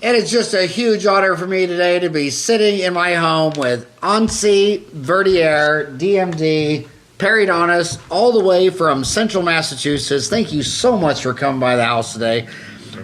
And it's just a huge honor for me today to be sitting in my home with Ancy Verdier, DMD, periodontist, all the way from Central Massachusetts. Thank you so much for coming by the house today.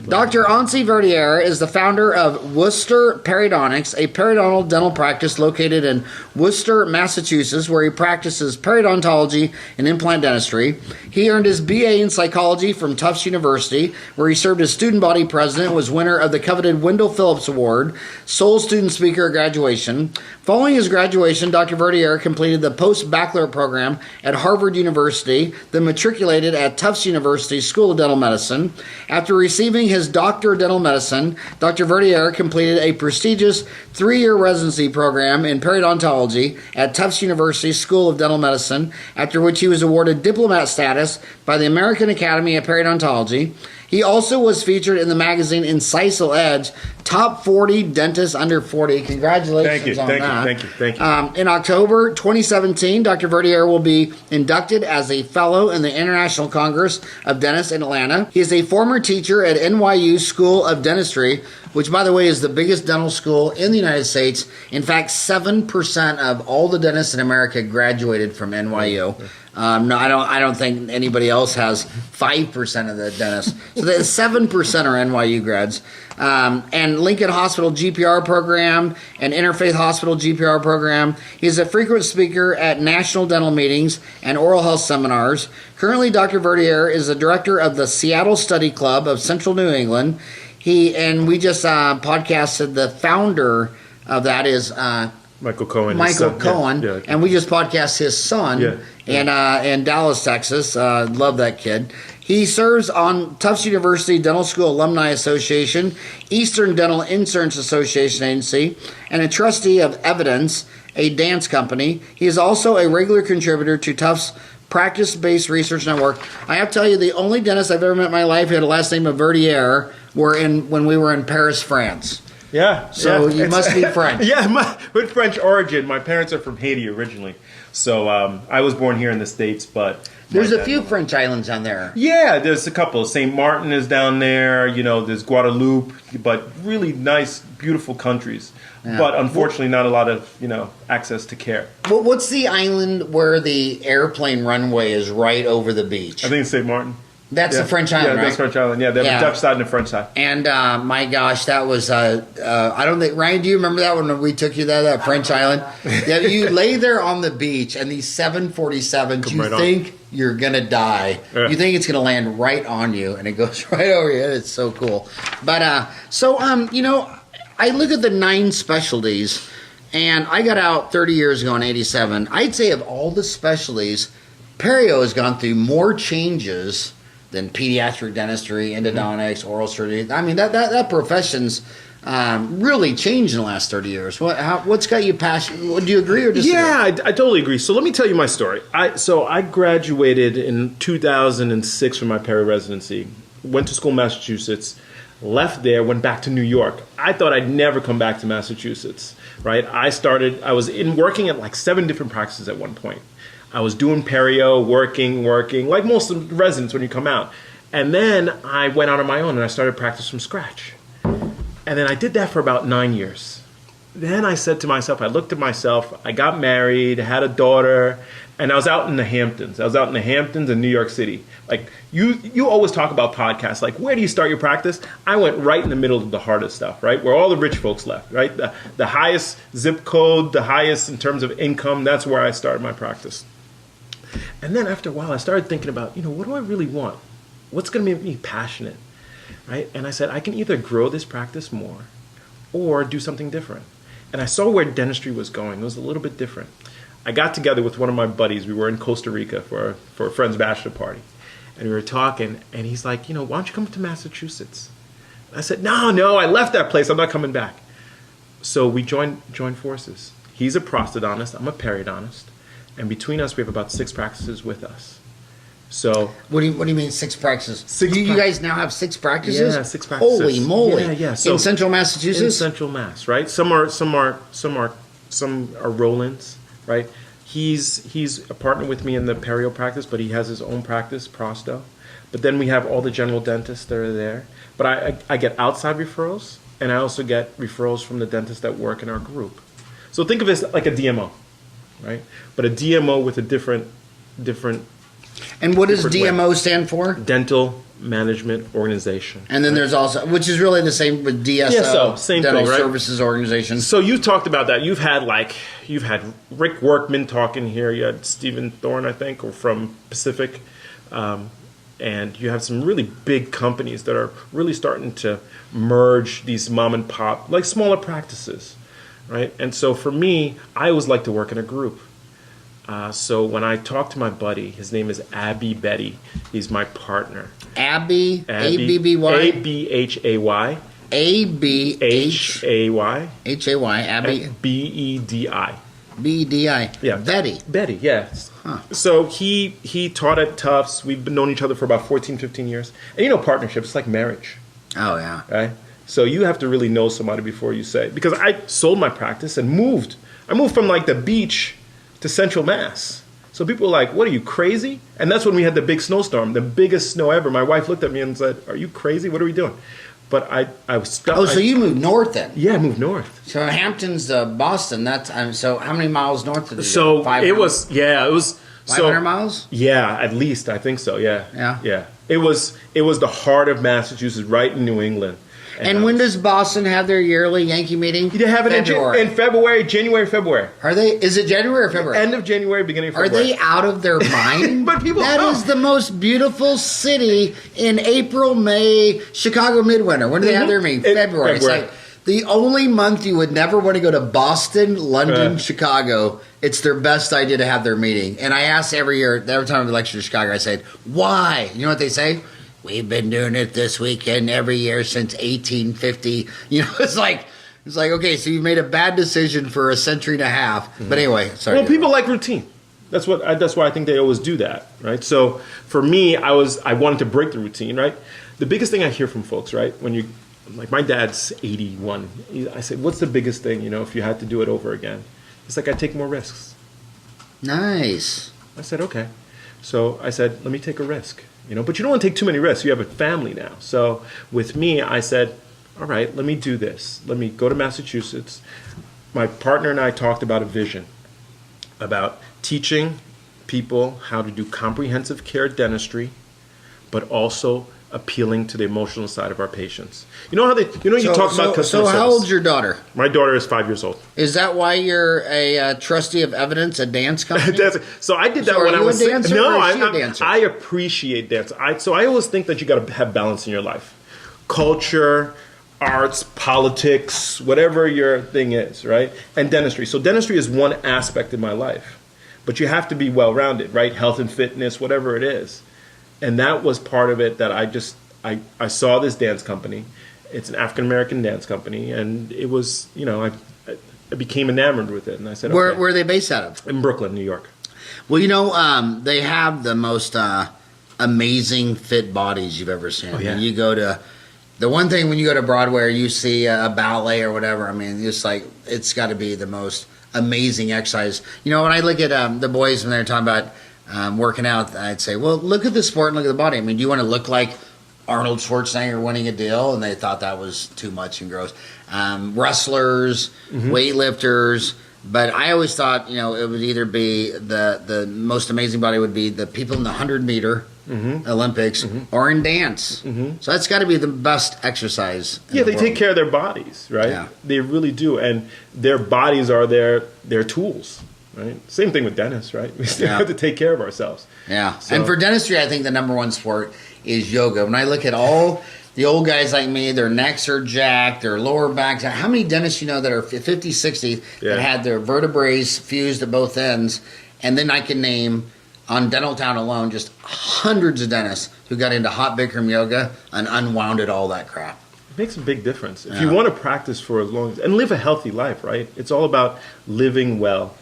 Dr. Ancy Verdier is the founder of Worcester Periodontics, a periodontal dental practice located in Worcester, Massachusetts, where he practices periodontology and implant dentistry. He earned his BA in psychology from Tufts University, where he served as student body president, was winner of the coveted Wendell Phillips Award, sole student speaker at graduation. Following his graduation, Dr. Verdier completed the post-baccalaureate program at Harvard University, then matriculated at Tufts University School of Dental Medicine. After receiving his Doctor of Dental Medicine, Dr. Verdier completed a prestigious 3-year residency program in periodontology at Tufts University School of Dental Medicine, after which he was awarded Diplomate status by the American Academy of Periodontology. He also was featured in the magazine Incisal Edge, Top 40 Dentists Under 40. Congratulations on that. Thank you. In October 2017, Dr. Verdier will be inducted as a fellow in the International Congress of Dentists in Atlanta. He is a former teacher at NYU School of Dentistry, which, by the way, is the biggest dental school in the United States. In fact, 7% of all the dentists in America graduated from NYU. No, I don't think anybody else has 5% of the dentists. So the 7% are NYU grads. And Lincoln Hospital GPR program and Interfaith Hospital GPR program. He's a frequent speaker at national dental meetings and oral health seminars. Currently, Dr. Verdier is the director of the Seattle Study Club of Central New England. We just podcasted the founder of that is Michael Cohen. Yeah. And we just podcast his son in Dallas, Texas. Love that kid. He serves on Tufts University Dental School Alumni Association, Eastern Dental Insurance Association Agency, and a trustee of Evidence, a dance company. He is also a regular contributor to Tufts Practice-Based Research Network. I have to tell you, the only dentist I've ever met in my life who had a last name of Verdier when we were in Paris, France. Yeah. So you must be French. With French origin. My parents are from Haiti originally. So I was born here in the States, but... There's a few French islands on there. Yeah, there's a couple. St. Martin is down there. There's Guadeloupe, but really nice, beautiful countries. Yeah. But unfortunately, not a lot of, access to care. Well, what's the island where the airplane runway is right over the beach? I think it's St. Martin. That's the French island, right? Yeah, that's French island. Yeah, they have the Dutch side and the French side. And my gosh, that was I don't think Ryan, do you remember that when we took you there, that French island? Yeah, you lay there on the beach, and these 747s, you think you're gonna die. Yeah. You think it's gonna land right on you, and it goes right over you. It's so cool. But I look at the 9 specialties, and I got out 30 years ago in '87. I'd say of all the specialties, Perio has gone through more changes than pediatric dentistry, endodontics, oral surgery. I mean, that profession's really changed in the last 30 years. What's got you passionate? Do you agree or disagree? Yeah, I totally agree. So let me tell you my story. I graduated in 2006 from my peri residency, went to school in Massachusetts, left there, went back to New York. I thought I'd never come back to Massachusetts, right? I was working at like 7 different practices at one point. I was doing perio, working, like most of the residents when you come out. And then I went out on my own and I started practice from scratch. And then I did that for about 9 years. Then I said to myself, I looked at myself, I got married, had a daughter, and I was out in the Hamptons. I was out in the Hamptons in New York City. Like, you always talk about podcasts, like, where do you start your practice? I went right in the middle of the hardest stuff, right? Where all the rich folks left, right? The highest zip code, the highest in terms of income, that's where I started my practice. And then after a while, I started thinking about, what do I really want? What's going to make me passionate, right? And I said, I can either grow this practice more or do something different. And I saw where dentistry was going. It was a little bit different. I got together with one of my buddies. We were in Costa Rica for a friend's bachelor party. And we were talking, and he's like, why don't you come to Massachusetts? I said, no, I left that place. I'm not coming back. So we joined forces. He's a prosthodontist. I'm a periodontist. And between us, we have about 6 practices with us. So what do you mean 6 practices? You guys now have 6 practices? Yeah, 6 practices. Holy moly! Yeah. So in Central Massachusetts. In Central Mass, right? Some are roll-ins, right? He's a partner with me in the perio practice, but he has his own practice, prosto. But then we have all the general dentists that are there. But I get outside referrals, and I also get referrals from the dentists that work in our group. So think of it as like a DMO, right? But a DMO with a different. And what does different way. DMO stand for? Dental Management Organization. And then there's also, which is really the same with DSO, same Dental thing, right? Services Organization. So you talked about that. You've had Rick Workman talking here. You had Stephen Thorne, I think, or from Pacific. And you have some really big companies that are really starting to merge these mom and pop, like smaller practices, right? And so for me, I always like to work in a group. So when I talk to my buddy, his name is Abby Betty. He's my partner. Abby, A-B-B-Y? A-B-H-A-Y. A-B-H-A-Y. H-A-Y, Abby. B-E-D-I. B-E-D-I. Yeah. Betty, yes. Huh. So he taught at Tufts. We've known each other for about 14, 15 years. And partnerships, it's like marriage. Oh, yeah. Right? So you have to really know somebody before you say. Because I sold my practice and moved. I moved from like the beach to Central Mass. So people were like, what are you, crazy? And that's when we had the big snowstorm, the biggest snow ever. My wife looked at me and said, are you crazy? What are we doing? But I was stuck. Oh, so you moved north then? Yeah, I moved north. So Hampton's Boston. So how many miles north did you So go? it was 500 miles? Yeah, at least, I think so, yeah. Yeah. It was the heart of Massachusetts, right in New England. And when does Boston have their yearly Yankee meeting? They have it in February, January, February. Are they? Is it January or February? End of January, beginning of February. Are they out of their mind? But people That is the most beautiful city in April, May, Chicago midwinter. When do they have their meeting? February. It's like the only month you would never want to go to Boston, London, Chicago. It's their best idea to have their meeting. And I ask every year, every time I lecture to Chicago, I say, why? You know what they say? We've been doing it this weekend every year since 1850. It's like, okay, so you made a bad decision for a century and a half. But anyway, sorry. Well, people like routine. That's why I think they always do that, right? So for me, I wanted to break the routine, right? The biggest thing I hear from folks, right, like my dad's 81. I said, what's the biggest thing, if you had to do it over again? It's like I take more risks. Nice. I said, okay. So I said, let me take a risk. But you don't want to take too many risks. You have a family now. So with me, I said, all right, let me do this. Let me go to Massachusetts. My partner and I talked about a vision about teaching people how to do comprehensive care dentistry, but also appealing to the emotional side of our patients. You talk about customer So how service. old's your daughter? My daughter is 5 years old. Is that why you're a trustee of evidence, a dance company? So I did that So when I was a dancer or is she a dancer? I appreciate dance. So I always think that you got to have balance in your life. Culture, arts, politics, whatever your thing is, right? And dentistry. So dentistry is one aspect of my life. But you have to be well-rounded, right? Health and fitness, whatever it is. And that was part of it that I saw this dance company. It's an African-American dance company. And it was, I became enamored with it. And I said, Where are they based out of? In Brooklyn, New York. Well, they have the most amazing fit bodies you've ever seen. Oh, yeah. You go to... The one thing when you go to Broadway or you see a ballet or whatever, I mean, it's got to be the most amazing exercise. When I look at the boys when they're talking about working out, I'd say, well, look at the sport and look at the body. I mean, do you want to look like Arnold Schwarzenegger winning a deal? And they thought that was too much and gross. Wrestlers, weightlifters. But I always thought, it would either be the most amazing body would be the people in the 100-meter Olympics or in dance. So that's got to be the best exercise. Yeah, they take care of their bodies, right? Yeah. They really do. And their bodies are their tools, right? Same thing with dentists, right? We still have to take care of ourselves. Yeah. So. And for dentistry, I think the number one sport is yoga. When I look at all the old guys like me, their necks are jacked, their lower backs. How many dentists that are 50, 60 that had their vertebrae fused at both ends? And then I can name, on Dental Town alone, just hundreds of dentists who got into hot Bikram yoga and unwounded all that crap. It makes a big difference. If you want to practice for as long as, and live a healthy life, right? It's all about living well,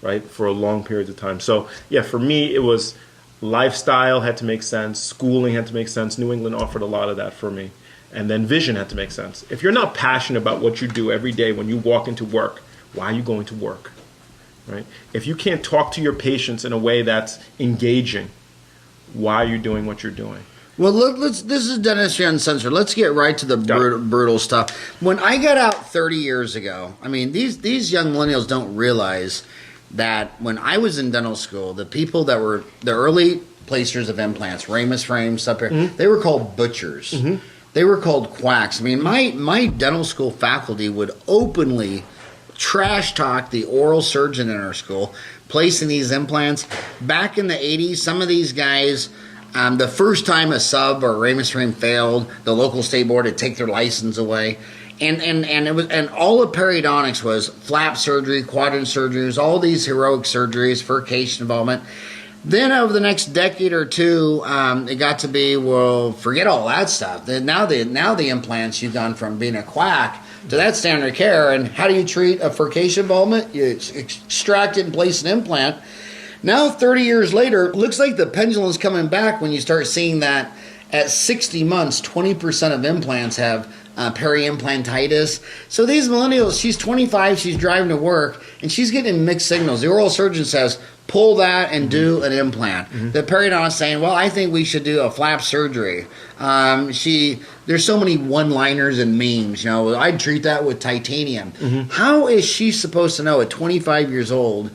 right, for a long period of time. So, yeah, for me, it was lifestyle had to make sense. Schooling had to make sense. New England offered a lot of that for me. And then vision had to make sense. If you're not passionate about what you do every day when you walk into work, why are you going to work? Right? If you can't talk to your patients in a way that's engaging, why are you doing what you're doing? Well, this is Dentistry Uncensored. Let's get right to the brutal stuff. When I got out 30 years ago, I mean, these young millennials don't realize that when I was in dental school, the people that were the early placers of implants, ramus frames, they were called butchers. They were called quacks. I mean, my dental school faculty would openly trash talk the oral surgeon in our school, placing these implants. Back in the 80s, some of these guys... the first time a sub or a ramus frame failed, the local state board would take their license away, and all of periodontics was flap surgery, quadrant surgeries, all these heroic surgeries, furcation involvement. Then over the next decade or two, it got to be, well, forget all that stuff. Now the implants, you've gone from being a quack to that standard of care. And how do you treat a furcation involvement? You extract it and place an implant. Now, 30 years later, it looks like the pendulum's coming back when you start seeing that at 60 months, 20% of implants have peri-implantitis. So these millennials, she's 25, she's driving to work, and she's getting mixed signals. The oral surgeon says, pull that and do an implant. The periodontist saying, well, I think we should do a flap surgery. There's so many one-liners and memes. You know, I'd treat that with titanium. How is she supposed to know at 25 years old,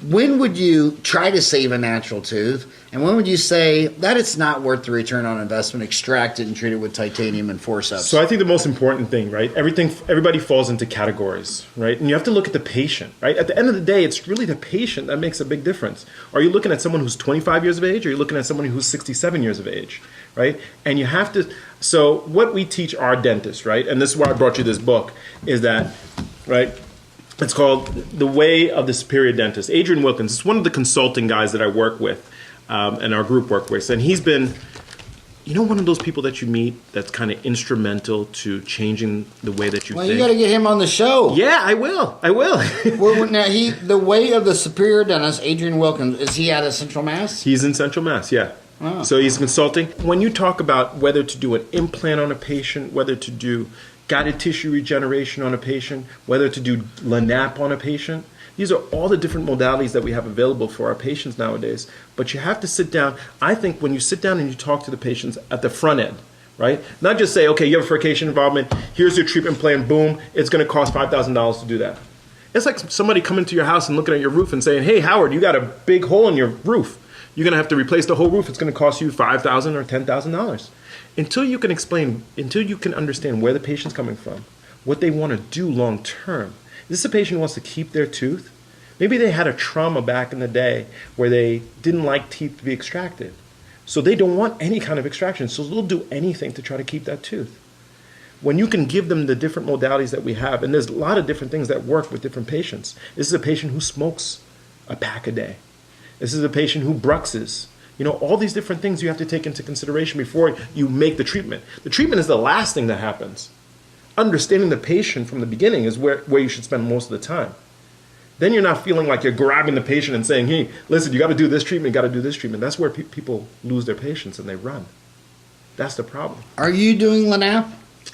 when would you try to save a natural tooth, and when would you say that it's not worth the return on investment, extract it and treat it with titanium and forceps? So I think the most important thing, right? Everybody falls into categories, right? And you have to look at the patient, right? At the end of the day, it's really the patient that makes a big difference. Are you looking at someone who's 25 years of age, or are you looking at someone who's 67 years of age, right? And you have to, so what we teach our dentists, right? And this is why I brought you this book, is that, right? It's called The Way of the Superior Dentist. Adrian Wilkins is one of the consulting guys that I work with and our group work with. And he's been, you know, one of those people that you meet that's kind of instrumental to changing the way that you think. Well, you got to get him on the show. Yeah, I will. Well, now, The Way of the Superior Dentist, Adrian Wilkins, is he out of Central Mass? He's in Central Mass, yeah. Oh. So he's consulting. When you talk about whether to do an implant on a patient, whether to do guided tissue regeneration on a patient, whether to do LANAP on a patient. These are all the different modalities that we have available for our patients nowadays. But you have to sit down. I think when you sit down and you talk to the patients at the front end, right? Not just say, okay, you have a furcation involvement, here's your treatment plan, boom, it's going to cost $5,000 to do that. It's like somebody coming to your house and looking at your roof and saying, hey, Howard, you got a big hole in your roof. You're going to have to replace the whole roof. It's going to cost you $5,000 or $10,000. Until you can explain, until you can understand where the patient's coming from, what they want to do long term. Is this a patient who wants to keep their tooth? Maybe they had a trauma back in the day where they didn't like teeth to be extracted. So they don't want any kind of extraction. So they'll do anything to try to keep that tooth. When you can give them the different modalities that we have, and there's a lot of different things that work with different patients. This is a patient who smokes a pack a day. This is a patient who bruxes. You know, all these different things you have to take into consideration before you make the treatment. The treatment is the last thing that happens. Understanding the patient from the beginning is where you should spend most of the time. Then you're not feeling like you're grabbing the patient and saying, hey, listen, you got to do this treatment, you got to do this treatment. That's where people lose their patience and they run. That's the problem. Are you doing LANAP?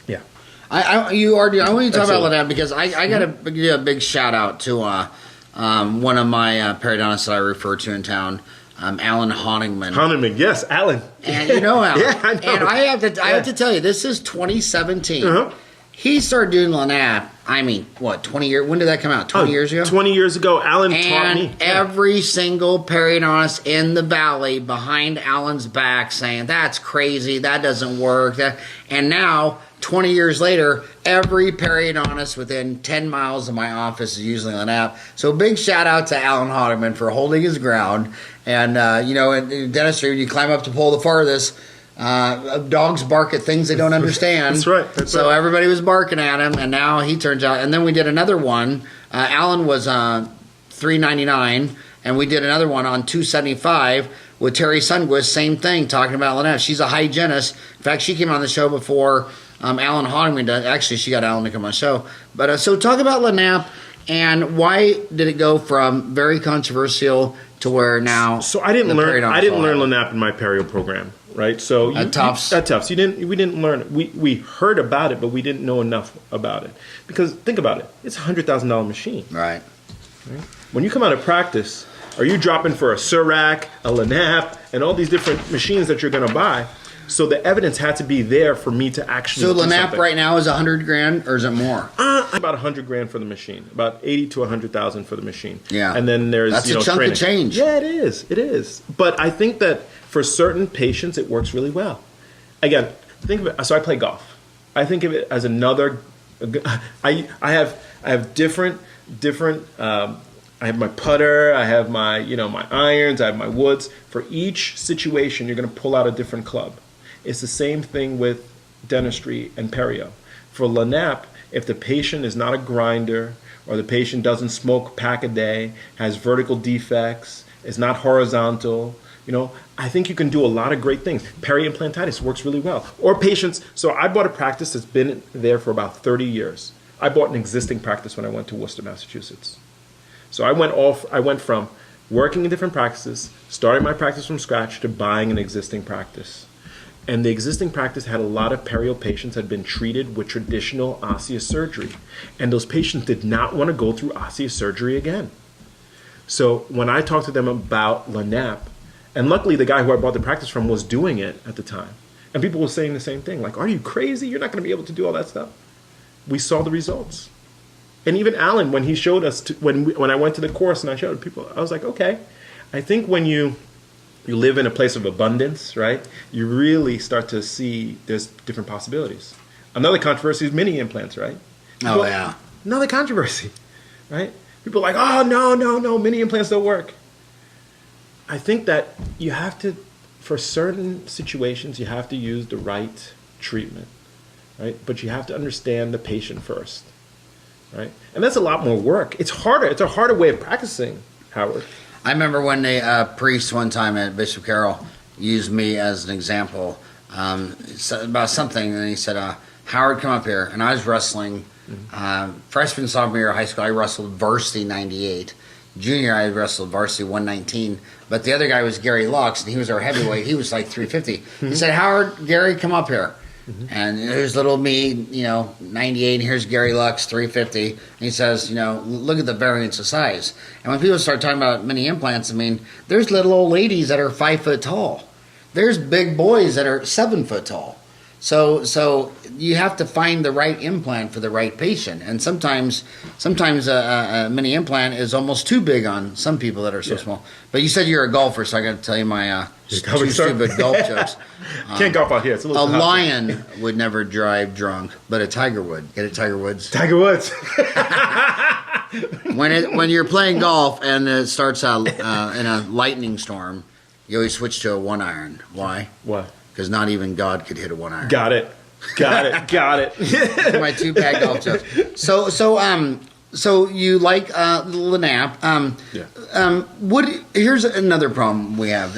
Yeah. You are doing. I want you to talk about LANAP because I got to give you a big shout out to one of my periodontists that I refer to in town. Alan Honigman. Honigman, yes, Alan. And you know Alan. Yeah, I know. And I have to tell you, this is 2017. He started doing LANAP, I mean, what, 20 years? When did that come out? 20 years ago? 20 years ago, Alan taught me. And every single periodontist in the valley behind Alan's back saying, that's crazy, that doesn't work. And now, 20 years later, every periodontist within 10 miles of my office is using LANAP. So big shout out to Alan Honigman for holding his ground. And, you know, in dentistry, when you climb up to pull the farthest, dogs bark at things they don't understand. That's right. So everybody was barking at him, and now he turns out. And then we did another one. Alan was $3.99, and we did another one on $2.75 with Terry Sundquist. Same thing, talking about LANAP. She's a hygienist. In fact, she came on the show before Alan Honigman did. Actually, she got Alan to come on the show. But so talk about LANAP and why did it go from very controversial to where now? So I didn't learn LANAP in my Perio program. Right, so at Tufts. We didn't learn it. We heard about it, but we didn't know enough about it. Because think about it, it's a $100,000 machine. Right. When you come out of practice, Are you dropping for a Surac, a Lanap, and all these different machines that you're going to buy? So the evidence had to be there for me to actually. So do Lanap something. right now is $100,000, or is it more? About $100,000 for the machine, about 80 to 100,000 for the machine. Yeah, and then there's that's a chunk training. of change. Yeah, it is. It is. But I think that for certain patients, it works really well. Again, think of it. So I play golf. I think of it as another. I have different. I have my putter. I have my my irons. I have my woods. For each situation, you're going to pull out a different club. It's the same thing with dentistry and perio. For Lanap, if the patient is not a grinder, or the patient doesn't smoke a pack a day, has vertical defects, is not horizontal, I think you can do a lot of great things. Peri-implantitis works really well. Or patients, so I bought a practice that's been there for about 30 years. I bought an existing practice when I went to Worcester, Massachusetts. So I went from working in different practices, starting my practice from scratch, to buying an existing practice. And the existing practice had a lot of perio patients that had been treated with traditional osseous surgery. And those patients did not want to go through osseous surgery again. So when I talked to them about Lanap, and luckily the guy who I bought the practice from was doing it at the time. And people were saying the same thing, like, are you crazy? You're not going to be able to do all that stuff. We saw the results. And even Alan, when he showed us, when I went to the course and I showed people, I was like, okay, I think when you live in a place of abundance, right, you really start to see there's different possibilities. Another controversy is mini implants, right? Oh, yeah. Another controversy, right? People are like, oh, no, mini implants don't work. I think that you have to, for certain situations, you have to use the right treatment, right? But you have to understand the patient first, right? And that's a lot more work. It's harder. It's a harder way of practicing, Howard. I remember when the priest one time at Bishop Carroll used me as an example about something, and he said, Howard, come up here. And I was wrestling freshman, sophomore year of high school. I wrestled varsity 98. Junior, I wrestled varsity 119. But the other guy was Gary Lux, and he was our heavyweight. He was like 350. He said, Howard, Gary, come up here. And there's little me, 98, and here's Gary Lux, 350. And he says, look at the variance of size. And when people start talking about mini implants, there's little old ladies that are 5 foot tall. There's big boys that are 7 foot tall. So you have to find the right implant for the right patient. And sometimes a mini implant is almost too big on some people that are so small. But you said you're a golfer, so I got to tell you my two stupid golf jokes. Can't golf out here. It's a little lion would never drive drunk, but a tiger would. Get it, Tiger Woods? Tiger Woods. When you're playing golf and it starts out in a lightning storm, you always switch to a 1-iron. Why? Why? Because not even God could hit a 1-iron. Got it. My 2 bad golf jokes. So you like Lanap. Here's another problem we have.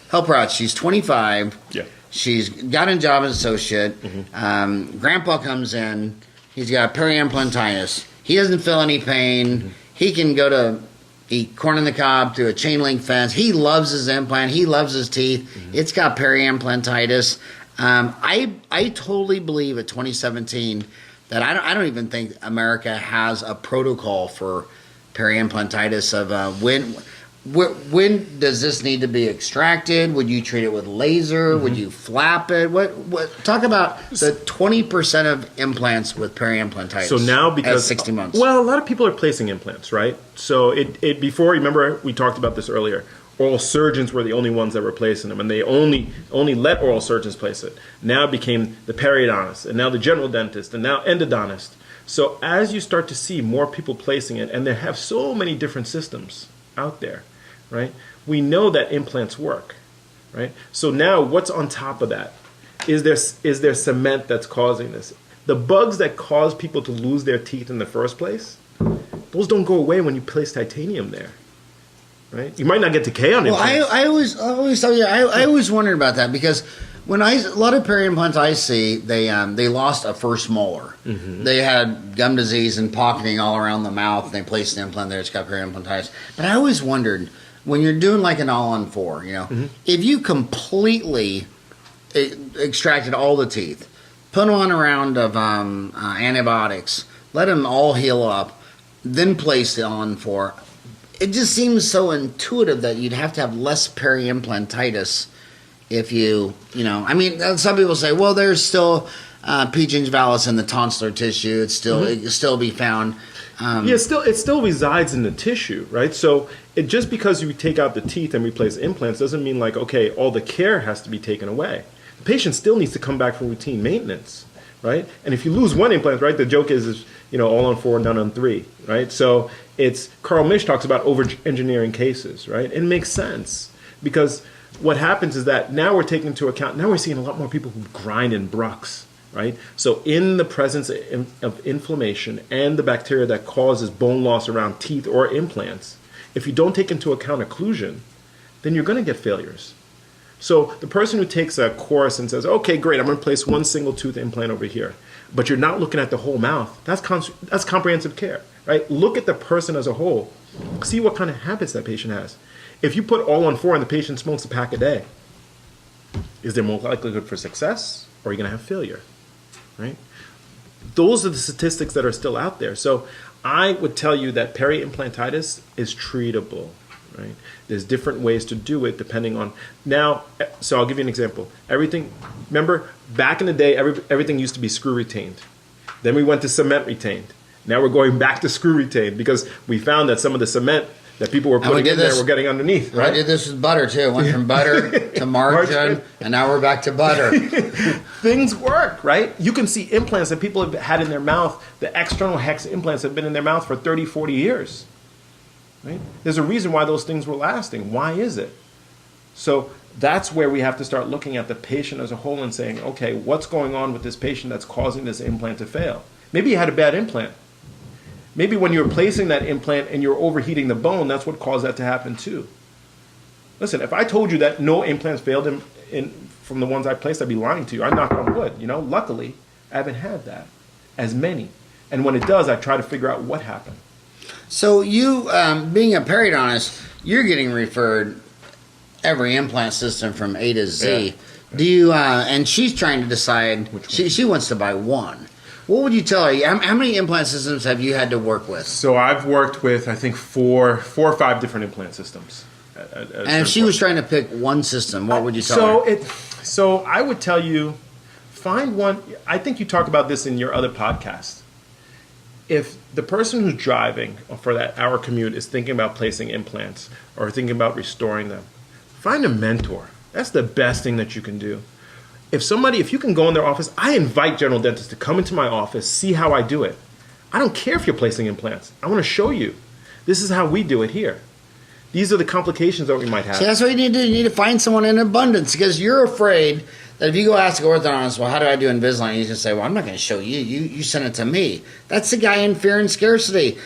Help her out. She's 25. Yeah. She's got a job as associate. Grandpa comes in. He's got peri-implantitis. He doesn't feel any pain. He can go to eat corn on the cob through a chain link fence. He loves his implant. He loves his teeth. It's got peri-implantitis. I totally believe at 2017 that I don't even think America has a protocol for peri-implantitis of when does this need to be extracted? Would you treat it with laser? Would you flap it? What talk about the 20% of implants with peri-implantitis? So now, because at 60 months. Well, a lot of people are placing implants, right? So it before, remember we talked about this earlier. Oral surgeons were the only ones that were placing them, and they only let oral surgeons place it. Now it became the periodontist, and now the general dentist, and now endodontist. So as you start to see more people placing it, and they have so many different systems out there, right? We know that implants work, right? So now what's on top of that? Is there cement that's causing this? The bugs that cause people to lose their teeth in the first place, those don't go away when you place titanium there. Right? You might not get decay on implants. I always wondered about that, because when a lot of peri-implants I see, they lost a first molar. They had gum disease and pocketing all around the mouth, and they placed an implant there. It's got peri-implantitis. But I always wondered, when you're doing like an all-on-4, if you completely extracted all the teeth, put on a round of antibiotics, let them all heal up, then place the all-on-4. it just seems so intuitive that you'd have to have less peri-implantitis if I mean, some people say, well, there's still P. gingivalis in the tonsillar tissue. It can still be found. It still resides in the tissue, right? So just because you take out the teeth and replace implants doesn't mean like, okay, all the care has to be taken away. The patient still needs to come back for routine maintenance, right? And if you lose one implant, right, the joke is all on 4, none on 3, right? So Carl Misch talks about over-engineering cases, right? It makes sense because what happens is that now we're taking into account, now we're seeing a lot more people who grind in Bruch's, right? So in the presence of inflammation and the bacteria that causes bone loss around teeth or implants, if you don't take into account occlusion, then you're going to get failures. So the person who takes a course and says, okay, great, I'm going to place one single tooth implant over here, but you're not looking at the whole mouth, that's comprehensive care, right? Look at the person as a whole. See what kind of habits that patient has. If you put all on 4 and the patient smokes a pack a day, is there more likelihood for success or are you going to have failure? Right? Those are the statistics that are still out there. So I would tell you that peri-implantitis is treatable. Right? There's different ways to do it depending on so I'll give you an example. Remember back in the day, everything used to be screw retained. Then we went to cement retained. Now we're going back to screw retained because we found that some of the cement that people were putting in there were getting underneath. Right? I did this with butter too. Went from butter to margarine, and now we're back to butter. Things work, right? You can see implants that people have had in their mouth, the external hex implants have been in their mouth for 30, 40 years. Right? There's a reason why those things were lasting. Why is it? So that's where we have to start looking at the patient as a whole and saying, okay, what's going on with this patient that's causing this implant to fail? Maybe you had a bad implant. Maybe when you were placing that implant and you're overheating the bone, that's what caused that to happen too. Listen, if I told you that no implants failed from the ones I placed, I'd be lying to you. I'm not on wood. Luckily, I haven't had that as many. And when it does, I try to figure out what happened. So you, being a periodontist, you're getting referred every implant system from A to Z. Yeah. Do you? And she's trying to decide. She wants to buy one. What would you tell her? How many implant systems have you had to work with? So I've worked with, I think, four or five different implant systems. And if she was trying to pick one system, what would you tell her? So I would tell you, find one. I think you talk about this in your other podcast. If the person who's driving for that hour commute is thinking about placing implants or thinking about restoring them, find a mentor. That's the best thing that you can do. If you can go in their office, I invite general dentists to come into my office, see how I do it. I don't care if you're placing implants. I want to show you. This is how we do it here. These are the complications that we might have. See, that's what you need to do. You need to find someone in abundance because you're afraid that if you go ask an orthodontist, well, how do I do Invisalign? He's going to say, well, I'm not going to show you. You send it to me. That's the guy in fear and scarcity.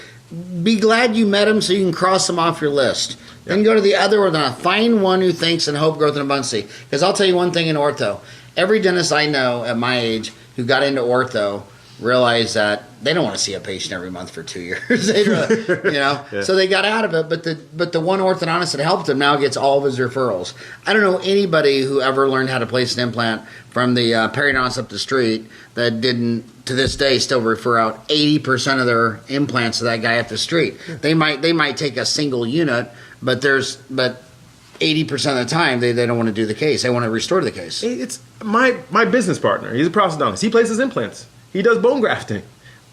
Be glad you met him so you can cross him off your list. Yeah. Then go to the other orthodontist. Find one who thinks in hope, growth, and abundance. Because I'll tell you one thing in ortho. Every dentist I know at my age who got into ortho realized that they don't want to see a patient every month for 2 years. Yeah. So they got out of it. But the one orthodontist that helped him now gets all of his referrals. I don't know anybody who ever learned how to place an implant from the periodontist up the street that didn't, to this day, still refer out 80% of their implants to that guy up the street. Yeah. They might take a single unit, but 80% of the time, they don't want to do the case. They want to restore the case. It's my business partner. He's a prosthodontist. He places implants. He does bone grafting.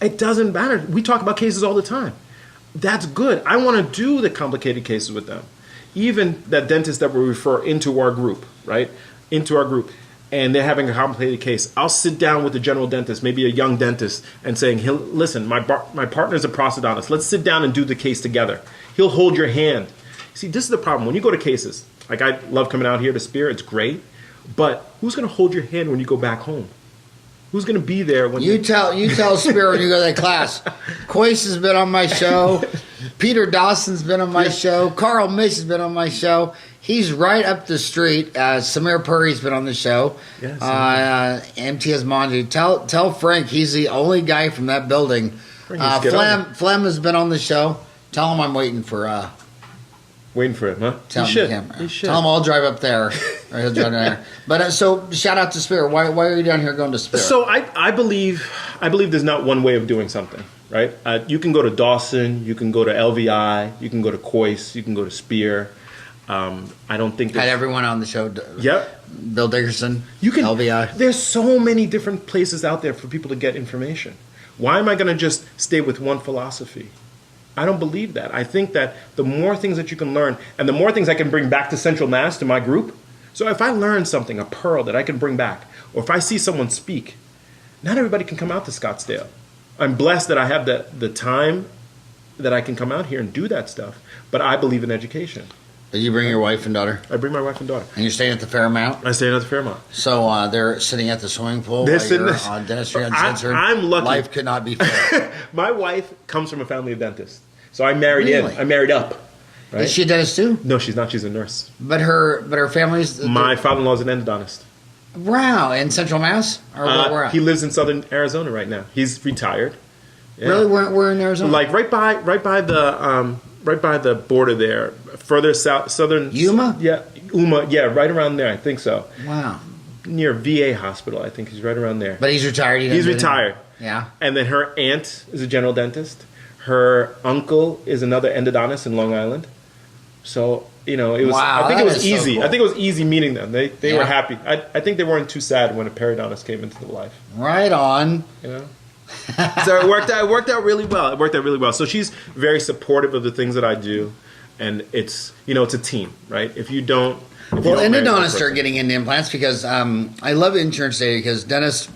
It doesn't matter. We talk about cases all the time. That's good. I want to do the complicated cases with them. Even that dentist that we refer into our group, right? Into our group. And they're having a complicated case. I'll sit down with the general dentist, maybe a young dentist, and saying, listen, my partner's a prosthodontist. Let's sit down and do the case together. He'll hold your hand. See, this is the problem. When you go to cases, like I love coming out here to Spear, it's great, but who's going to hold your hand when you go back home? Who's going to be there when you tell Spear when you go to that class? Coyce has been on my show. Peter Dawson's been on my show. Carl Misch has been on my show. He's right up the street. Samir Puri's been on the show. Yes. MTS Manji. Tell Frank he's the only guy from that building. Flem has been on the show. Tell him I'm waiting for. Waiting for him, huh? Tell him I'll drive up there. Or he'll drive down there. But so shout out to Spear. Why are you down here going to Spear? So I believe there's not one way of doing something. right? You can go to Dawson, you can go to LVI, you can go to Coyce, you can go to Spear. I don't think Had everyone on the show. Yep. Bill Dickerson. You can. LVI. There's so many different places out there for people to get information. Why am I going to just stay with one philosophy? I don't believe that. I think that the more things that you can learn, and the more things I can bring back to Central Mass, to my group. So if I learn something, a pearl that I can bring back, or if I see someone speak, not everybody can come out to Scottsdale. I'm blessed that I have the time that I can come out here and do that stuff. But I believe in education. Did you bring your wife and daughter? I bring my wife and daughter. And you're staying at the Fairmount? I stay at the Fairmount. So they're sitting at the swimming pool They're while sitting you're on Dentistry Uncensored? I'm lucky. Life could not be fair. My wife comes from a family of dentists. So I married Really? in. I married up. Right? Is she a dentist too? No, she's not. She's a nurse. But her family's... My father-in-law is an endodontist. Wow. In Central Mass? Or where at? He lives in southern Arizona right now. He's retired. Yeah. Really? Where in Arizona? Like right by the border there, further south, southern. Yuma? Yeah, Yuma. Yeah, right around there. I think so. Wow. Near VA hospital, I think he's right around there. But he's retired. He's retired. Yeah. And then her aunt is a general dentist. Her uncle is another endodontist in Long Island. So it was. Wow, I think it was so easy. cool. I think it was easy meeting them. They Yeah. were happy. I think they weren't too sad when a periodontist came into the life. Right on. So it worked out really well. So she's very supportive of the things that I do, and it's a team, right? If you don't. Well, endodontists are getting into implants because I love insurance data because dentists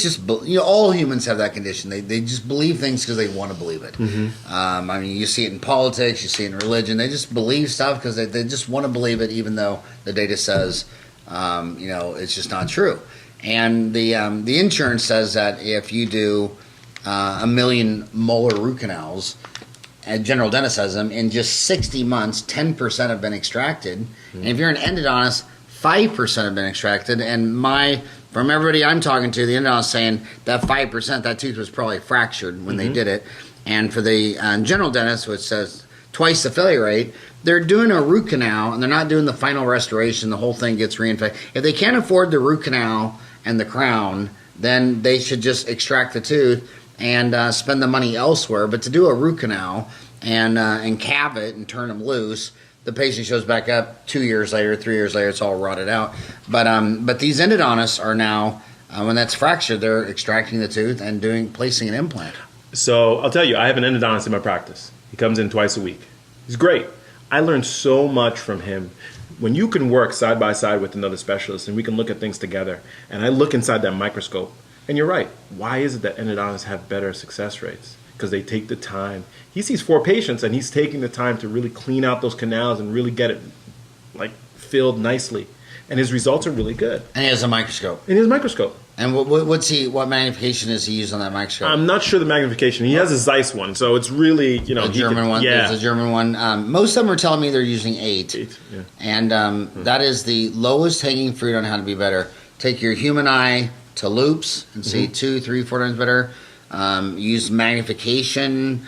just all humans have that condition. They just believe things because they want to believe it. Mm-hmm. You see it in politics, you see it in religion. They just believe stuff because they just want to believe it, even though the data says it's just not true. And the insurance says that if you do 1 million molar root canals, and general dentist says them, in just 60 months, 10% have been extracted. Mm-hmm. And if you're an endodontist, 5% have been extracted. And from everybody I'm talking to, the endodontist saying that 5%, that tooth was probably fractured when they did it. And for the general dentist, which says twice the failure rate, they're doing a root canal and they're not doing the final restoration. The whole thing gets reinfected. If they can't afford the root canal and the crown, then they should just extract the tooth and spend the money elsewhere. But to do a root canal and calve it and turn them loose, the patient shows back up 2 years later, 3 years later, it's all rotted out. But these endodontists are now, when that's fractured, they're extracting the tooth and placing an implant. So I'll tell you, I have an endodontist in my practice. He comes in twice a week. He's great. I learned so much from him. When you can work side by side with another specialist and we can look at things together, and I look inside that microscope, and you're right. Why is it that endodontists have better success rates? Because they take the time. He sees 4 patients and he's taking the time to really clean out those canals and really get it filled nicely. And his results are really good. And he has a microscope. In his microscope. And what magnification is he using on that microscope? I'm not sure the magnification. He has a Zeiss one, so it's really, a German one. Yeah. It's a German one. Most of them are telling me they're using 8. Yeah. And that is the lowest hanging fruit on how to be better. Take your human eye to loops and see 2, 3, 4 times better. Use magnification,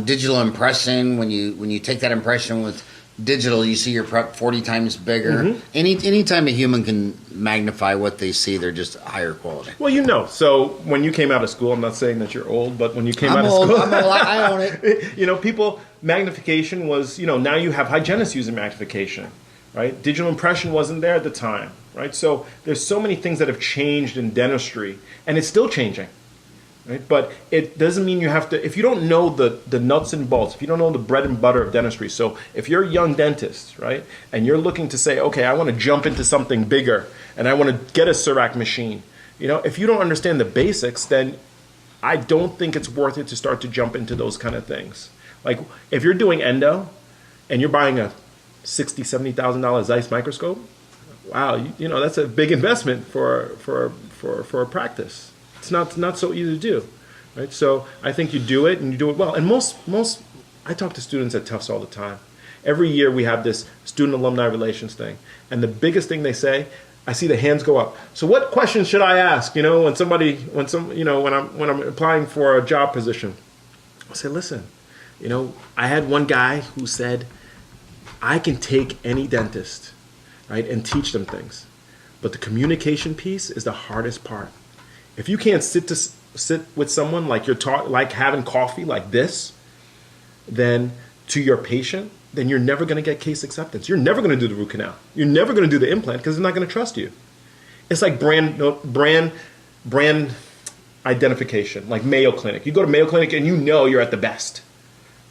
digital impression. When you take that impression with digital, you see your prep 40 times bigger. Anytime a human can magnify what they see, they're just higher quality. Well, so when you came out of school, I'm not saying that you're old, but when you came out of school, I'm old. I own it. Magnification was, now you have hygienists using magnification, right? Digital impression wasn't there at the time, right? So there's so many things that have changed in dentistry, and it's still changing. Right? But it doesn't mean you have to, if you don't know the nuts and bolts, if you don't know the bread and butter of dentistry, so if you're a young dentist, right, and you're looking to say, okay, I want to jump into something bigger, and I want to get a CEREC machine, if you don't understand the basics, then I don't think it's worth it to start to jump into those kind of things. Like, if you're doing endo, and you're buying a $60,000, $70,000 Zeiss microscope, wow, that's a big investment for a practice. It's not so easy to do, right? So I think you do it and you do it well. And most I talk to students at Tufts all the time. Every year we have this student alumni relations thing, and the biggest thing they say, I see the hands go up. So what questions should I ask? When I'm applying for a job position, I say, listen, I had one guy who said, I can take any dentist, right, and teach them things, but the communication piece is the hardest part. If you can't sit sit with someone like you're like having coffee like this, then to your patient, then you're never going to get case acceptance. You're never going to do the root canal. You're never going to do the implant because they're not going to trust you. It's like brand identification, like Mayo Clinic. You go to Mayo Clinic and you know you're at the best,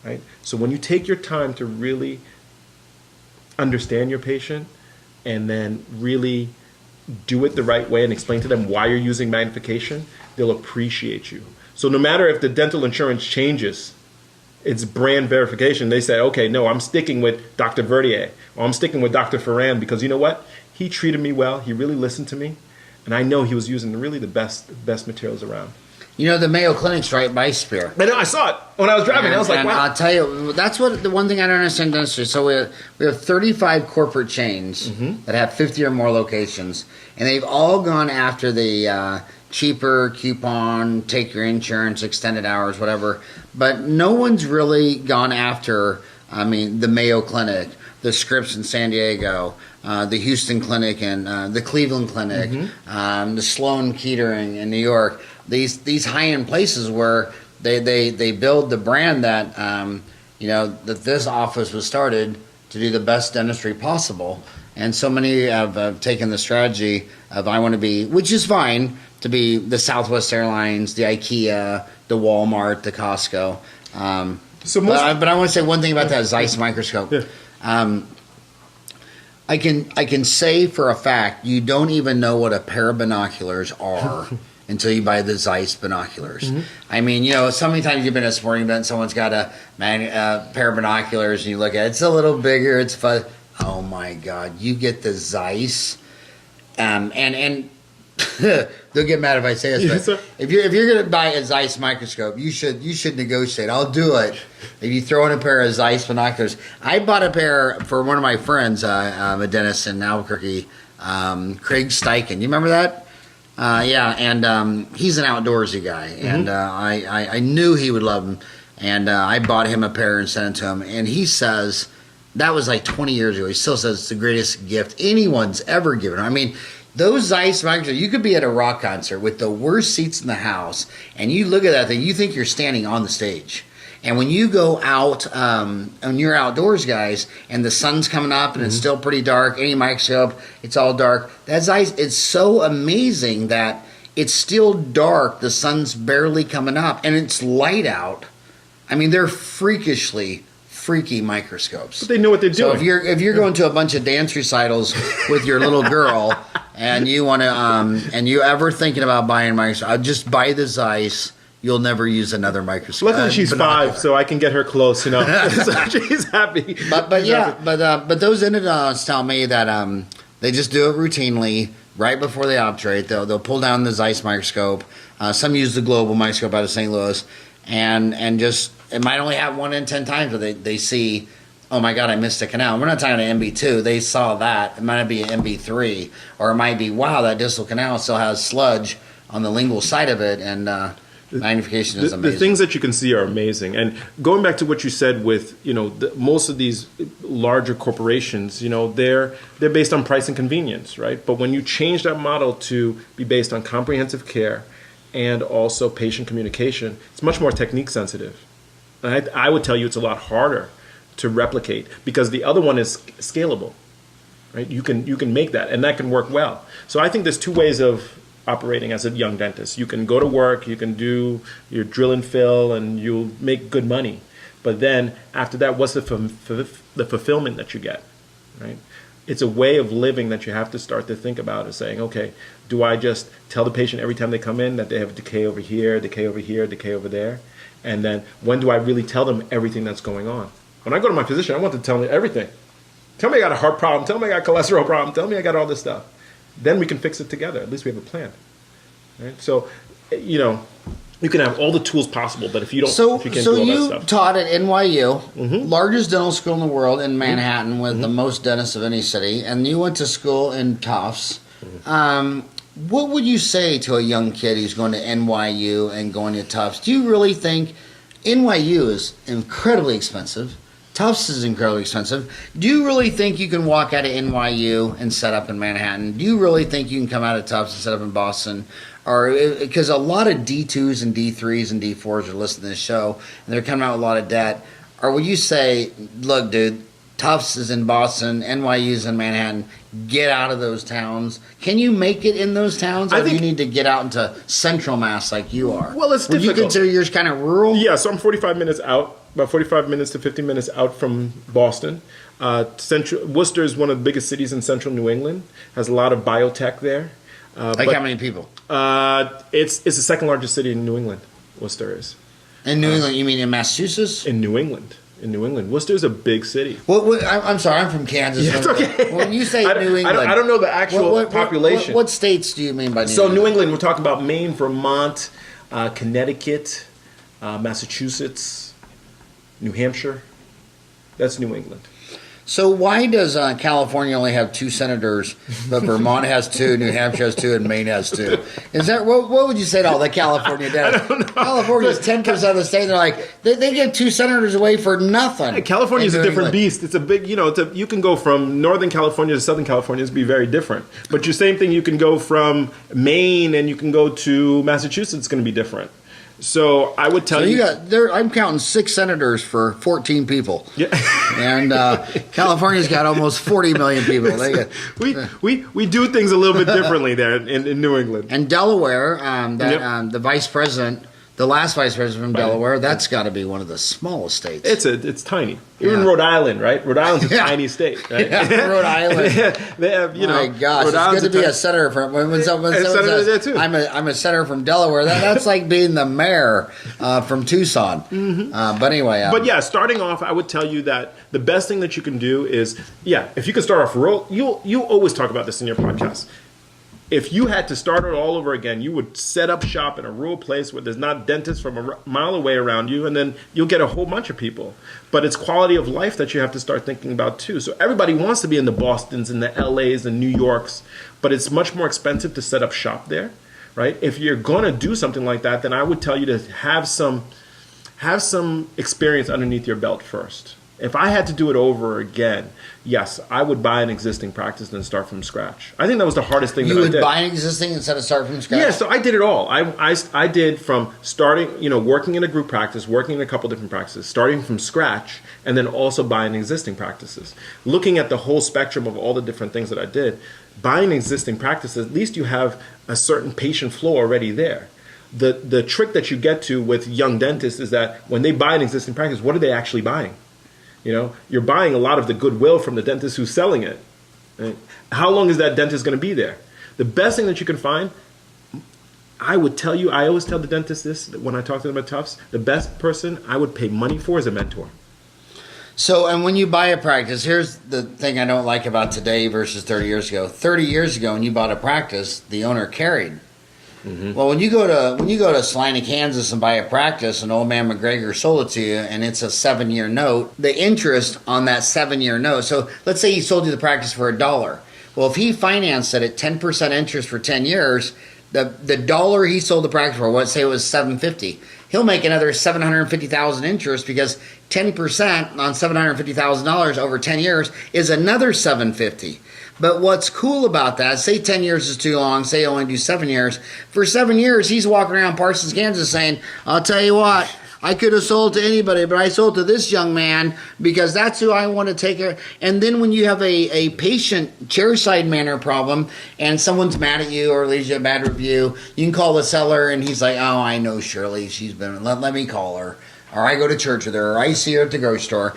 right? So when you take your time to really understand your patient and then really do it the right way and explain to them why you're using magnification, they'll appreciate you. So no matter if the dental insurance changes, it's brand verification. They say, okay, no, I'm sticking with Dr. Verdier, or I'm sticking with Dr. Farran because you know what? He treated me well. He really listened to me. And I know he was using really the best materials around. You know, the Mayo Clinic's right by Spear. I know, I saw it when I was driving. I was like, wow. I'll tell you, that's what the one thing I don't understand in dentistry. So we have 35 corporate chains that have 50 or more locations, and they've all gone after the cheaper coupon, take your insurance, extended hours, whatever. But no one's really gone after, I mean, the Mayo Clinic, the Scripps in San Diego, the Houston Clinic and the Cleveland Clinic, the Sloan Kettering in New York. These high-end places where they build the brand that that this office was started to do the best dentistry possible. And so many have taken the strategy of I want to be, which is fine, to be the Southwest Airlines, the IKEA, the Walmart, the Costco. But I want to say one thing about that Zeiss microscope. Yeah. I can say for a fact you don't even know what a pair of binoculars are until you buy the Zeiss binoculars. I mean, so many times you've been at a sporting event, someone's got a pair of binoculars, and you look at it, it's a little bigger, it's fun. Oh my God, you get the Zeiss, and they'll get mad if I say this, but if you're going to buy a Zeiss microscope, you should negotiate. I'll do it if you throw in a pair of Zeiss binoculars. I bought a pair for one of my friends, a dentist in Albuquerque, Craig Steichen. You remember that? Yeah, and he's an outdoorsy guy, and I knew he would love them, and I bought him a pair and sent it to him, and he says, that was like 20 years ago, he still says it's the greatest gift anyone's ever given. I mean, those Zeiss microscopes, you could be at a rock concert with the worst seats in the house, and you look at that thing, you think you're standing on the stage. And when you go out, and you're outdoors, guys, and the sun's coming up and it's still pretty dark, any microscope, it's all dark. That Zeiss, it's so amazing that it's still dark, the sun's barely coming up, and it's light out. I mean, they're freaky microscopes. But they know what they're doing. So if you're going to a bunch of dance recitals with your little girl, and you want to, and you ever thinking about buying a microscope, just buy the Zeiss. You'll never use another microscope. Luckily, she's 5, so I can get her close. So she's happy. But those endodontists tell me that they just do it routinely right before they obturate. They'll pull down the Zeiss microscope. Some use the global microscope out of St. Louis, and just it might only happen 1 in 10 times, but they see, oh my God, I missed a canal. We're not talking an MB2. They saw that. It might be an MB3, or it might be, wow, that distal canal still has sludge on the lingual side of it, and magnification is amazing. The things that you can see are amazing. And going back to what you said with, most of these larger corporations, they're based on price and convenience, right? But when you change that model to be based on comprehensive care and also patient communication, it's much more technique sensitive. And I would tell you it's a lot harder to replicate because the other one is scalable, right? You can make that, and that can work well. So I think there's 2 ways of operating as a young dentist. You can go to work, you can do your drill and fill, and you'll make good money. But then after that, what's the fulfillment that you get, right? It's a way of living that you have to start to think about, is saying, okay, do I just tell the patient every time they come in that they have a decay over here, decay over here, decay over there? And then when do I really tell them everything that's going on? When I go to my physician, I want to tell me everything. Tell me I got a heart problem, tell me I got a cholesterol problem, tell me I got all this stuff. Then we can fix it together. At least we have a plan, right? So, you can have all the tools possible, but if you can't do all that stuff. So you taught at NYU, largest dental school in the world in Manhattan, with the most dentists of any city, and you went to school in Tufts. What would you say to a young kid who's going to NYU and going to Tufts? Do you really think NYU is incredibly expensive? Tufts is incredibly expensive. Do you really think you can walk out of NYU and set up in Manhattan? Do you really think you can come out of Tufts and set up in Boston? Or because a lot of D2s and D3s and D4s are listening to this show, and they're coming out with a lot of debt. Or would you say, look, dude, Tufts is in Boston, NYU is in Manhattan. Get out of those towns. Can you make it in those towns, or do you need to get out into central Mass like you are? Well, it's difficult. Would you consider yours kind of rural? Yeah, so I'm 45 minutes out, about 45 minutes to 50 minutes out from Boston. Worcester is one of the biggest cities in central New England. Has a lot of biotech there. How many people? It's the second largest city in New England. Worcester is. In New England, you mean in Massachusetts? In New England. Worcester is a big city. I'm sorry, I'm from Kansas. Yeah, it's okay. When you say New England, I don't know the actual population. What states do you mean by New England? So New England, we're talking about Maine, Vermont, Connecticut, Massachusetts, New Hampshire. That's New England. So why does California only have 2 senators, but Vermont has 2, New Hampshire has 2, and Maine has 2? Is that what would you say to all the California dentists? California is 10% of the state. They're like they give 2 senators away for nothing. California is a different beast. It's a big, you can go from Northern California to Southern California. It's be very different. But your same thing, you can go from Maine and you can go to Massachusetts. It's going to be different. So I would tell you. I'm counting 6 senators for 14 people. Yeah. And California's got almost 40 million people. We do things a little bit differently there in New England. And Delaware, the vice president, the last vice president from Delaware, that's got to be one of the smallest states. It's tiny. Even Rhode Island, right? Rhode Island's a tiny state, right? Yeah, Rhode Island. they have, My gosh, it's good to be a senator from. When someone says, I'm a senator from Delaware, that's like being the mayor from Tucson. Mm-hmm. But anyway. But yeah, starting off, I would tell you that the best thing that you can do is, if you can start off rural, you always talk about this in your podcast. If you had to start it all over again, you would set up shop in a rural place where there's not dentists from a mile away around you, and then you'll get a whole bunch of people. But it's quality of life that you have to start thinking about too. So everybody wants to be in the Bostons and the LAs and New Yorks, but it's much more expensive to set up shop there, right? If you're going to do something like that, then I would tell you to have some experience underneath your belt first. If I had to do it over again, yes, I would buy an existing practice and start from scratch. I think that was the hardest thing that I did. You would buy an existing instead of start from scratch? Yeah, so I did it all. I did from starting, working in a group practice, working in a couple different practices, starting from scratch, and then also buying existing practices. Looking at the whole spectrum of all the different things that I did, buying existing practices, at least you have a certain patient flow already there. The trick that you get to with young dentists is that when they buy an existing practice, what are they actually buying? You're buying a lot of the goodwill from the dentist who's selling it. Right? How long is that dentist going to be there? The best thing that you can find, I would tell you, I always tell the dentist this when I talk to them at Tufts, the best person I would pay money for is a mentor. So, and when you buy a practice, here's the thing I don't like about today versus 30 years ago. 30 years ago, when you bought a practice, the owner carried. Mm-hmm. Well, when you go to Salina, Kansas, and buy a practice, and old man McGregor sold it to you, and it's a 7-year note, the interest on that 7-year note. So let's say he sold you the practice for $1. Well, if he financed it at 10% interest for 10 years, the dollar he sold the practice for, let's say it was $750, he'll make another $750,000 interest because 10% on $750,000 over 10 years is another $750. But what's cool about that, say 10 years is too long, say you only do 7 years. For 7 years, he's walking around Parsons, Kansas saying, I'll tell you what, I could have sold to anybody, but I sold to this young man because that's who I want to take care of. And then when you have a patient chairside manner problem and someone's mad at you or leaves you a bad review, you can call the seller and he's like, oh, I know Shirley, she's been, let me call her. Or I go to church with her, or I see her at the grocery store.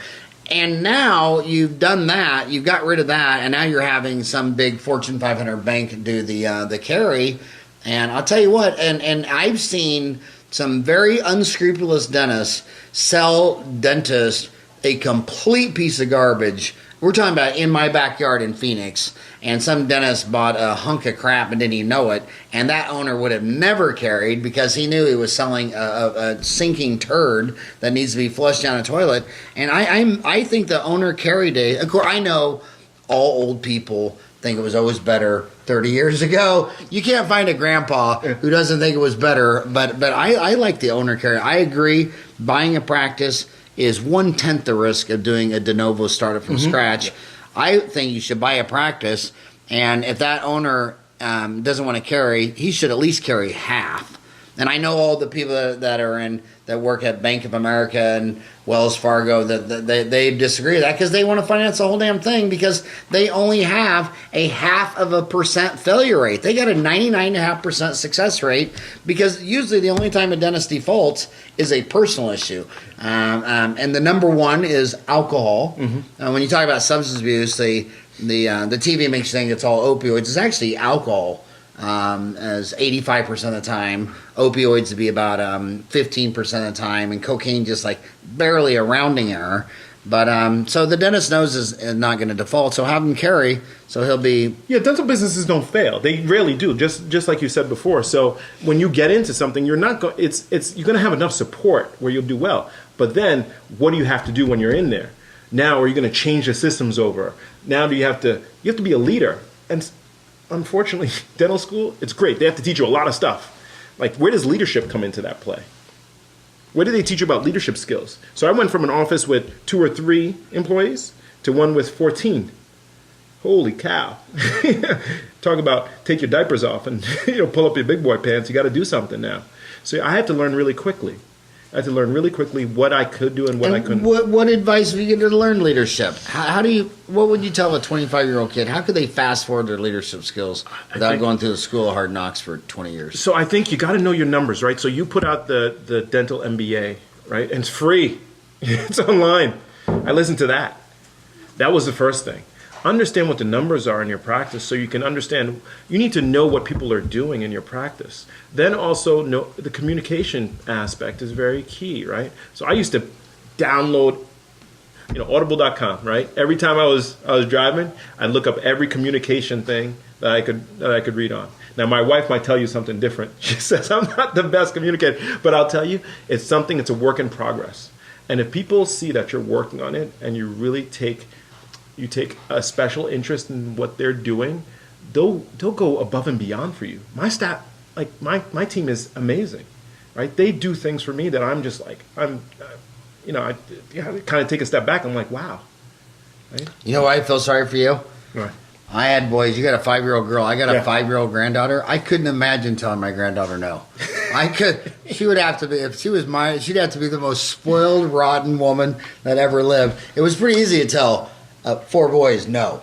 And now you've done that, you've got rid of that, and now you're having some big Fortune 500 bank do the carry. And I'll tell you what, and I've seen some very unscrupulous dentists sell dentists a complete piece of garbage. We're talking about in my backyard in Phoenix, and some dentist bought a hunk of crap and didn't even know it, and that owner would have never carried because he knew he was selling a sinking turd that needs to be flushed down a toilet. And I think the owner carried a. Of course, I know all old people think it was always better 30 years ago. You can't find a grandpa who doesn't think it was better, but I like the owner carry. I agree, buying a practice is 1/10 the risk of doing a de novo startup from scratch. I think you should buy a practice, and if that owner doesn't want to carry, he should at least carry half. And I know all the people that work at Bank of America and Wells Fargo that they disagree with that because they want to finance the whole damn thing because they only have a 0.5% failure rate. They got a 99.5% success rate because usually the only time a dentist defaults is a personal issue. And the number one is alcohol. When you talk about substance abuse, the TV makes you think it's all opioids. It's actually alcohol. As 85% of the time, opioids would be about 15% of the time, and cocaine just like barely a rounding error. But so the dentist knows is not going to default, so have him carry, so he'll be. Yeah, dental businesses don't fail; they rarely do. Just like you said before. So when you get into something, you're not going. It's you're going to have enough support where you'll do well. But then, what do you have to do when you're in there? Now, are you going to change the systems over? Now, you have to be a leader and. Unfortunately, dental school, it's great. They have to teach you a lot of stuff. Like, where does leadership come into that play? Where do they teach you about leadership skills? So I went from an office with 2 or 3 employees to one with 14. Holy cow. Talk about take your diapers off and pull up your big boy pants. You got to do something now. So I had to learn really quickly. I had to learn really quickly what I could do and what I couldn't. What advice would you give to learn leadership? What would you tell a 25-year-old kid? How could they fast forward their leadership skills without going through the school of hard knocks for 20 years? So I think you got to know your numbers, right? So you put out the dental MBA, right? And it's free. It's online. I listened to that. That was the first thing. Understand what the numbers are in your practice so you can understand. You need to know what people are doing in your practice. Then also know the communication aspect is very key, right? So I used to download audible.com, right? Every time I was driving, I'd look up every communication thing that I could read on. Now my wife might tell you something different. She says I'm not the best communicator, but I'll tell you it's a work in progress. And if people see that you're working on it and you really take a special interest in what they're doing, they'll go above and beyond for you. My staff, like my team is amazing, right? They do things for me that I'm just like, I kind of take a step back. I'm like, wow. Right? You know why I feel sorry for you? Right. I had boys. You got a 5-year-old girl. I got a 5-year-old granddaughter. I couldn't imagine telling my granddaughter no. I could. She would have to be. If she was mine, she'd have to be the most spoiled, rotten woman that ever lived. It was pretty easy to tell 4 boys no.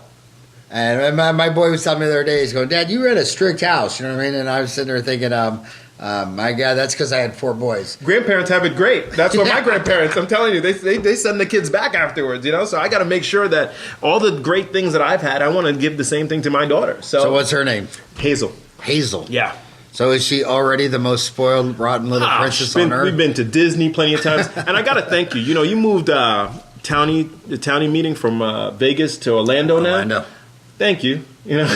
And my boy was telling me the other day, he's going, Dad, you were in a strict house. You know what I mean? And I was sitting there thinking, my God, that's because I had 4 boys. Grandparents have it great. That's what my grandparents, I'm telling you, they send the kids back afterwards, So I got to make sure that all the great things that I've had, I want to give the same thing to my daughter. So what's her name? Hazel. Hazel. Yeah. So is she already the most spoiled, rotten little princess on earth? We've been to Disney plenty of times. And I got to thank you. You moved the townie meeting from Vegas to Orlando now. Thank you. Yeah.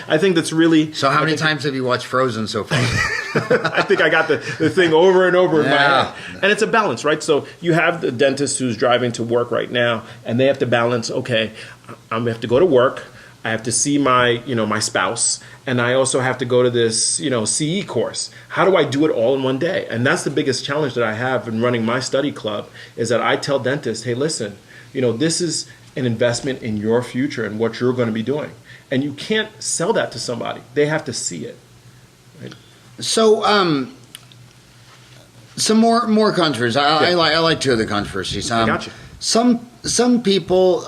I think that's really. So how many times have you watched Frozen so far? I think I got the thing over and over in my head. And it's a balance, right? So you have the dentist who's driving to work right now, and they have to balance, okay, I have to go to work, I have to see my spouse, and I also have to go to this, CE course. How do I do it all in one day? And that's the biggest challenge that I have in running my study club is that I tell dentists, hey, listen, this is an investment in your future and what you're going to be doing. And you can't sell that to somebody. They have to see it. Right? So, some more controversies. I like 2 of the controversies. I got you. Some people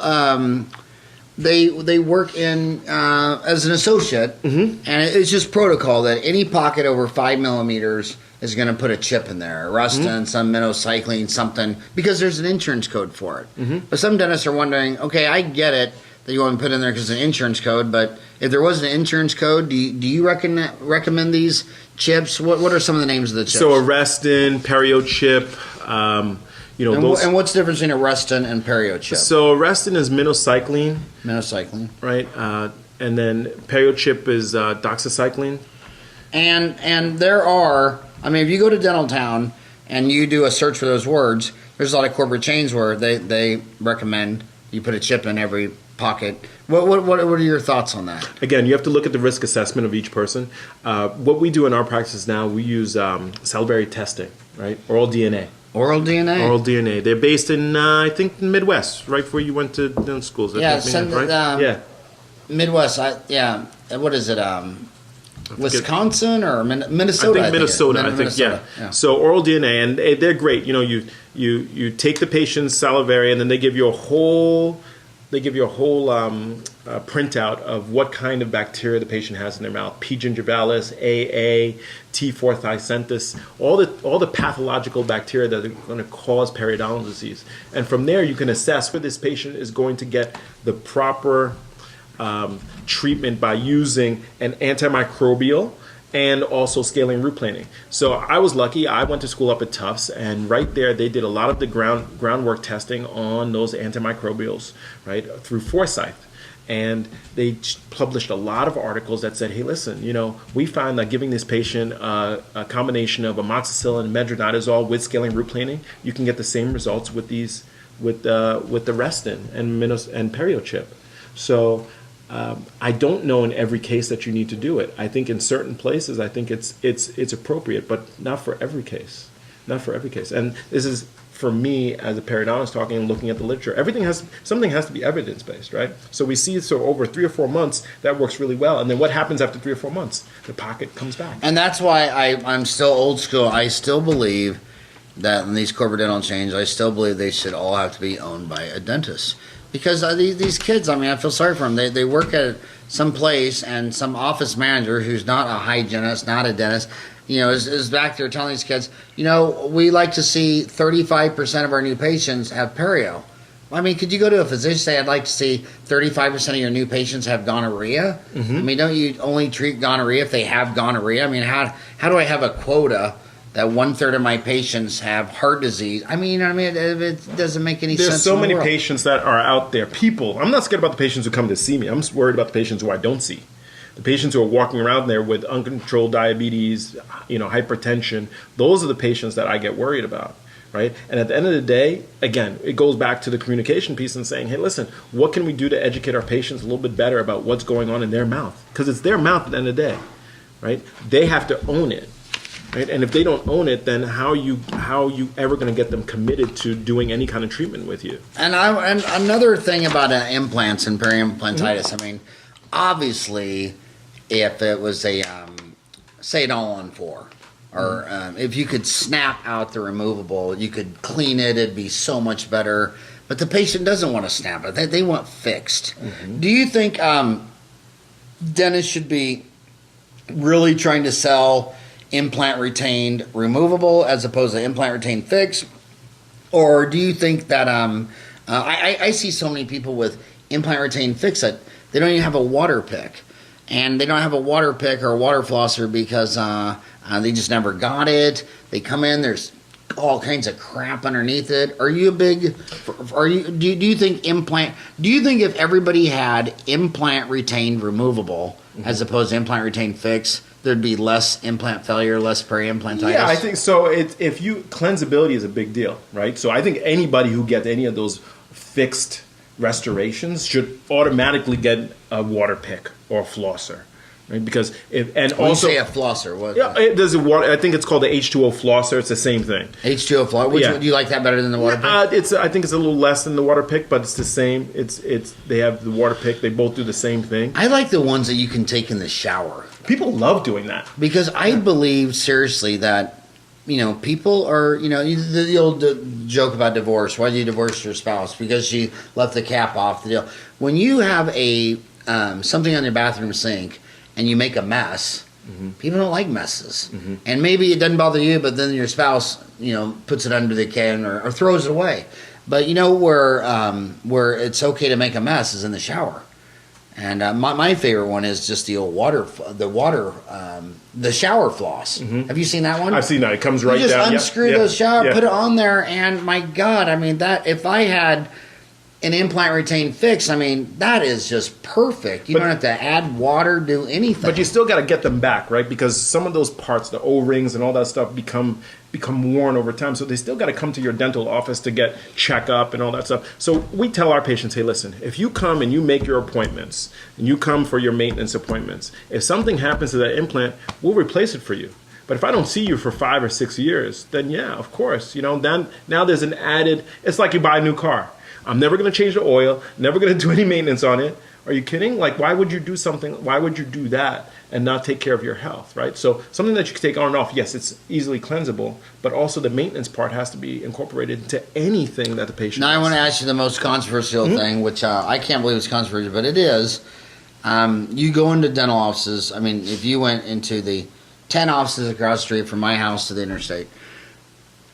they work in as an associate, and it's just protocol that any pocket over 5 millimeters is going to put a chip in there, Rustin, some minocycline, something, because there's an insurance code for it. But some dentists are wondering, okay, I get it that you want to put in there because it's an insurance code, but if there wasn't an insurance code, do you recommend these chips? What are some of the names of the chips? So Arrestin, Perio chip, and what's the difference between Arrestin and Perio chip? So Arrestin is minocycline. Minocycline. Right. And then Perio chip is doxycycline. And there are, if you go to Dental Town and you do a search for those words, there's a lot of corporate chains where they recommend you put a chip in every pocket. What are your thoughts on that? Again, you have to look at the risk assessment of each person. What we do in our practice now, we use salivary testing, right? Oral DNA. Oral DNA. Oral DNA. They're based in, I think, the Midwest, right where you went to dental schools. I think, right? Yeah. Midwest. What is it? Wisconsin or Minnesota? I think Minnesota. I think yeah. So oral DNA, and they're great. You know, you take the patient's salivary, and then they give you a whole printout of what kind of bacteria the patient has in their mouth: P. gingivalis, AA, T4 thicentis, all the pathological bacteria that are going to cause periodontal disease. And from there, you can assess whether this patient is going to get the proper treatment by using an antimicrobial and also scaling root planing. So I was lucky. I went to school up at Tufts, and right there they did a lot of the groundwork testing on those antimicrobials, right, through Forsyth. And they published a lot of articles that said, hey, listen, you know, we found that giving this patient a combination of amoxicillin and metronidazole with scaling root planing, you can get the same results with the Reston and Perio chip. So I don't know in every case that you need to do it. I think in certain places, I think it's appropriate, but not for every case. Not for every case. And this is, for me, as a periodontist talking and looking at the literature, something has to be evidence-based, right? So we see over 3 or 4 months, that works really well. And then what happens after 3 or 4 months? The pocket comes back. And that's why I'm still old school. I still believe that in these corporate dental chains, I still believe they should all have to be owned by a dentist. Because these kids, I mean, I feel sorry for them. They work at some place, and some office manager who's not a hygienist, not a dentist, you know, is back there telling these kids, you know, we like to see 35% of our new patients have perio. I mean, could you go to a physician and say, I'd like to see 35% of your new patients have gonorrhea? Mm-hmm. I mean, don't you only treat gonorrhea if they have gonorrhea? I mean, how do I have a quota that 1/3 of my patients have heart disease? I mean, it doesn't make any sense. There's so many patients that are out there. I'm not scared about the patients who come to see me. I'm worried about the patients who I don't see. The patients who are walking around there with uncontrolled diabetes, you know, hypertension. Those are the patients that I get worried about, right? And at the end of the day, again, it goes back to the communication piece and saying, hey, listen, what can we do to educate our patients a little bit better about what's going on in their mouth? Because it's their mouth at the end of the day, right? They have to own it. Right? And if they don't own it, then how you ever going to get them committed to doing any kind of treatment with you? And another thing about implants and peri-implantitis, mm-hmm. I mean, obviously, if it was a say an all-on-4, or if you could snap out the removable, you could clean it, it'd be so much better. But the patient doesn't want to snap it; they want fixed. Mm-hmm. Do you think dentists should be really trying to sell implant retained removable as opposed to implant retained fixed? Or do you think that I see so many people with implant retained fixed that they don't even have a water pick, and they don't have a water pick or a water flosser because they just never got it. They come in, there's all kinds of crap underneath it. Do you think if everybody had implant retained removable mm-hmm. as opposed to implant retained fixed, there'd be less implant failure, less peri-implantitis? Yeah, I think so. Cleansability is a big deal, right? So I think anybody who gets any of those fixed restorations should automatically get a water pick or a flosser, right? Because when you say a flosser, what? Yeah, there's a water. I think it's called the H2O flosser. It's the same thing. H2O flosser. Do you like that better than the water pick? I think it's a little less than the water pick, but it's the same. They have the water pick. They both do the same thing. I like the ones that you can take in the shower. People love doing that because I believe seriously that, you know, people are, you know, the old joke about divorce. Why did you divorce your spouse? Because she left the cap off the deal. When you have something on your bathroom sink and you make a mess, mm-hmm. people don't like messes. Mm-hmm. And maybe it doesn't bother you, but then your spouse, you know, puts it under the can or throws it away. But you know where it's okay to make a mess is in the shower. And my favorite one is just the old the shower floss. Mm-hmm. Have you seen that one? I've seen that. It comes right down. You just unscrew the shower, put it on there, and my God, I mean, that if I had an implant retained fix, I mean, that is just perfect. You don't have to add water, do anything. But you still got to get them back, right? Because some of those parts, the O-rings and all that stuff, become worn over time. So they still got to come to your dental office to get checkup and all that stuff. So we tell our patients, hey, listen, if you come and you make your appointments and you come for your maintenance appointments, if something happens to that implant, we'll replace it for you. But if I don't see you for 5 or 6 years, then yeah, of course, then now there's an added, it's like you buy a new car. I'm never going to change the oil, never going to do any maintenance on it. Are you kidding? Like, why would you do that and not take care of your health, right? So something that you can take on and off, yes, it's easily cleansable, but also the maintenance part has to be incorporated into anything that the patient Now has. I want to ask you the most controversial thing, which I can't believe it's controversial, but it is. You go into dental offices. I mean, if you went into the 10 offices across the street from my house to the interstate,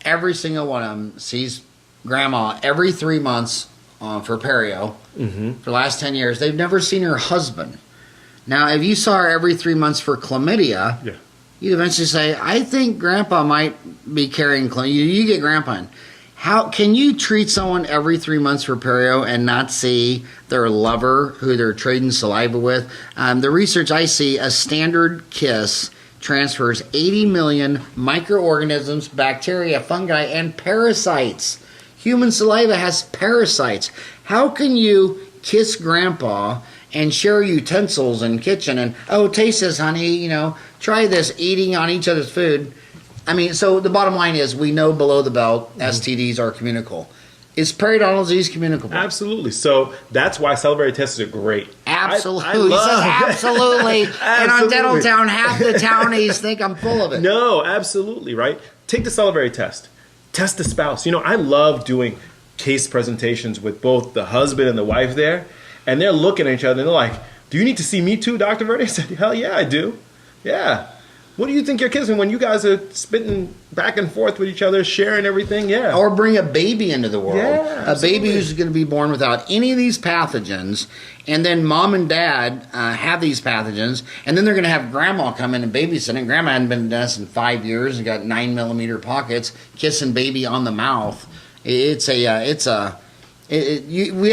every single one of them sees grandma every 3 months for Perio for the last 10 years. They've never seen her husband. Now, if you saw her every 3 months for chlamydia, you'd eventually say, I think grandpa might be carrying chlamydia. You get grandpa in. How can you treat someone every 3 months for Perio and not see their lover who they're trading saliva with? The research I see, a standard kiss transfers 80 million microorganisms, bacteria, fungi, and parasites. Human saliva has parasites. How can you kiss grandpa and share utensils in kitchen and, oh, taste this, honey, try this, eating on each other's food? I mean, so the bottom line is we know below the belt STDs are communicable. Is periodontal disease communicable? Absolutely. So that's why salivary tests are great. Absolutely. I Absolutely. And on Dental Town, half the townies think I'm full of it. No, absolutely, right? Take the salivary test. Test the spouse. I love doing case presentations with both the husband and the wife there, and they're looking at each other and they're like, do you need to see me too, Dr. Verdier? I said, hell yeah, I do. Yeah. What do you think you're kissing when you guys are spitting back and forth with each other, sharing everything? Yeah. Or bring a baby into the world. Yeah, a baby who's going to be born without any of these pathogens, and then mom and dad have these pathogens, and then they're going to have grandma come in and babysit it. Grandma hadn't been to dentist in 5 years and got 9mm pockets, kissing baby on the mouth. We have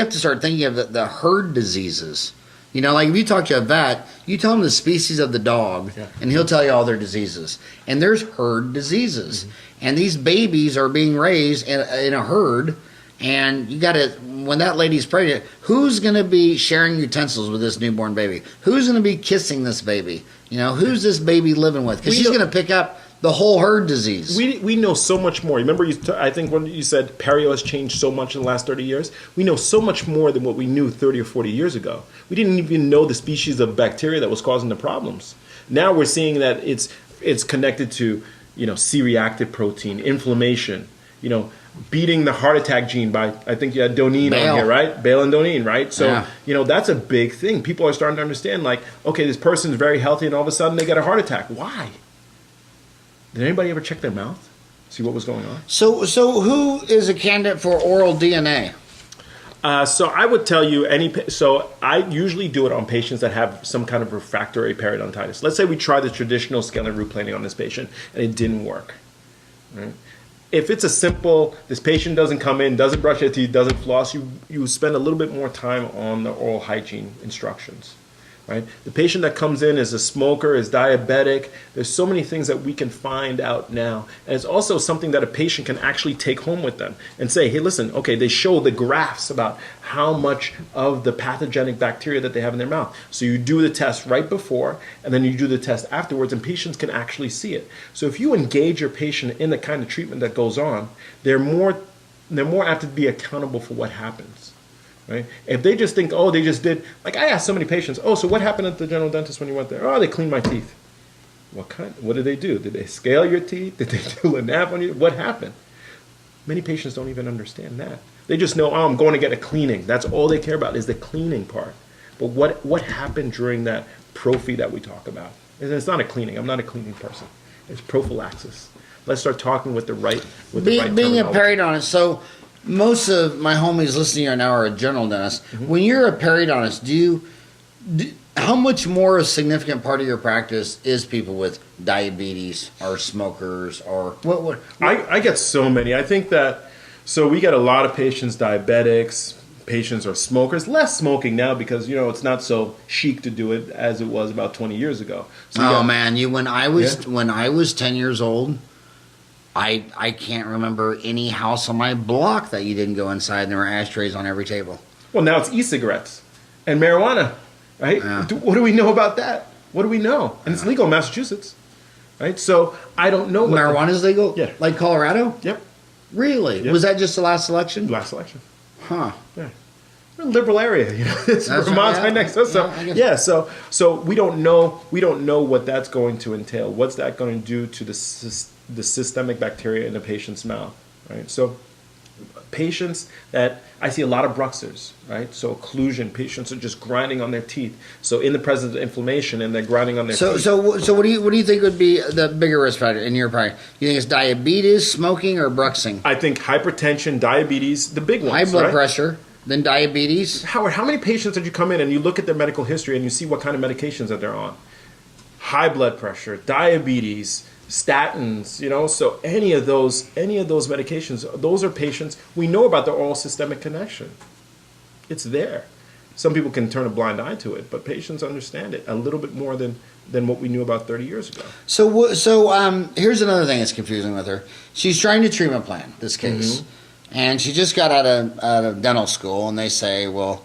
to start thinking of the herd diseases. Like if you talk to a vet, you tell him the species of the dog, and he'll tell you all their diseases. And there's herd diseases. And these babies are being raised in a herd, and you got to, when that lady's pregnant, who's going to be sharing utensils with this newborn baby? Who's going to be kissing this baby? Who's this baby living with? Because she's going to pick up the whole herd disease. We know so much more. Remember, I think when you said Perio has changed so much in the last 30 years, we know so much more than what we knew 30 or 40 years ago. We didn't even know the species of bacteria that was causing the problems. Now we're seeing that it's connected to C-reactive protein, inflammation, beating the heart attack gene by, I think you had Donine on here, right? Bale and Donine, right? So, that's a big thing. People are starting to understand, like, okay, this person's very healthy and all of a sudden they get a heart attack. Why? Did anybody ever check their mouth? See what was going on? So who is a candidate for oral DNA? So I would tell you I usually do it on patients that have some kind of refractory periodontitis. Let's say we try the traditional scale and root planing on this patient and it didn't work. Right? If it's a simple, this patient doesn't come in, doesn't brush their teeth, doesn't floss, you spend a little bit more time on the oral hygiene instructions. Right? The patient that comes in is a smoker, is diabetic. There's so many things that we can find out now. And it's also something that a patient can actually take home with them and say, hey, listen, okay, they show the graphs about how much of the pathogenic bacteria that they have in their mouth. So you do the test right before, and then you do the test afterwards, and patients can actually see it. So if you engage your patient in the kind of treatment that goes on, they're more apt to be accountable for what happens. Right? If they just think, oh, they just did, like I asked so many patients, oh, so what happened at the general dentist when you went there? Oh, they cleaned my teeth. What did they do? Did they scale your teeth? Did they do a nap on you? What happened? Many patients don't even understand that. They just know, oh, I'm going to get a cleaning. That's all they care about is the cleaning part. But what happened during that prophy that we talk about? And it's not a cleaning. I'm not a cleaning person. It's prophylaxis. Let's start talking with the right being a periodontist, so most of my homies listening right now are a general dentist. Mm-hmm. When you're a periodontist, how much more a significant part of your practice is people with diabetes or smokers or what? I get so many. I think that, so we get a lot of patients, diabetics, patients are smokers. Less smoking now because, it's not so chic to do it as it was about 20 years ago. So when I was 10 years old, I can't remember any house on my block that you didn't go inside and there were ashtrays on every table. Well, now it's e-cigarettes and marijuana, right? Yeah. What do we know about that? What do we know? And it's legal in Massachusetts. right? So I don't know what Marijuana is legal? Yeah. Like Colorado? Yep. Really? Yep. Was that just the last election? Last election. Huh. Yeah. We're in a liberal area, you know. It's That's Vermont's right, right next to us. So I guess. yeah, so we don't know what that's going to entail. What's that going to do to the systemic bacteria in the patient's mouth, right? So patients that I see a lot of bruxers, right? So occlusion, patients are just grinding on their teeth. So in the presence of inflammation, and they're grinding on their teeth. So what do you think would be the bigger risk factor in your opinion? You think it's diabetes, smoking, or bruxing? I think hypertension, diabetes, the big ones. High blood right? pressure, then diabetes. Howard, how many patients did you come in and you look at their medical history and you see what kind of medications that they're on? High blood pressure, diabetes, statins, you know, so any of those medications, those are patients, we know about the oral systemic connection. It's there. Some people can turn a blind eye to it, but patients understand it a little bit more than what we knew about 30 years ago. So here's another thing that's confusing with her. She's trying to treatment plan this case, and she just got out of dental school, and they say, well,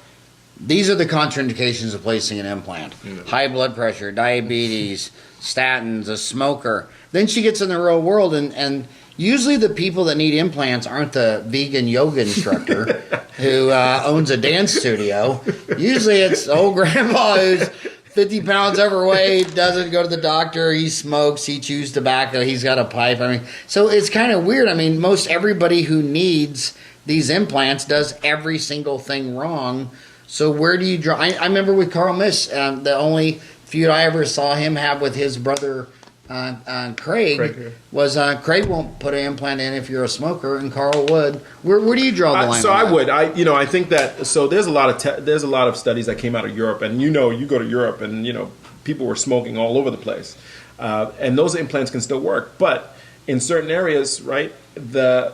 these are the contraindications of placing an implant: high blood pressure, diabetes, statins, a smoker. Then she gets in the real world, and usually the people that need implants aren't the vegan yoga instructor who owns a dance studio. Usually it's old grandpa who's 50 pounds overweight, doesn't go to the doctor, he smokes, he chews tobacco, he's got a pipe. I mean, so it's kind of weird. I mean, most everybody who needs these implants does every single thing wrong. So where do you draw? I remember with Carl Miss, the only feud I ever saw him have with his brother Craig was Craig won't put an implant in if you're a smoker, and Carl would. Where do you draw the line? So I would. I think that. So there's a lot of studies that came out of Europe, and you go to Europe, and people were smoking all over the place, and those implants can still work, but in certain areas, right, the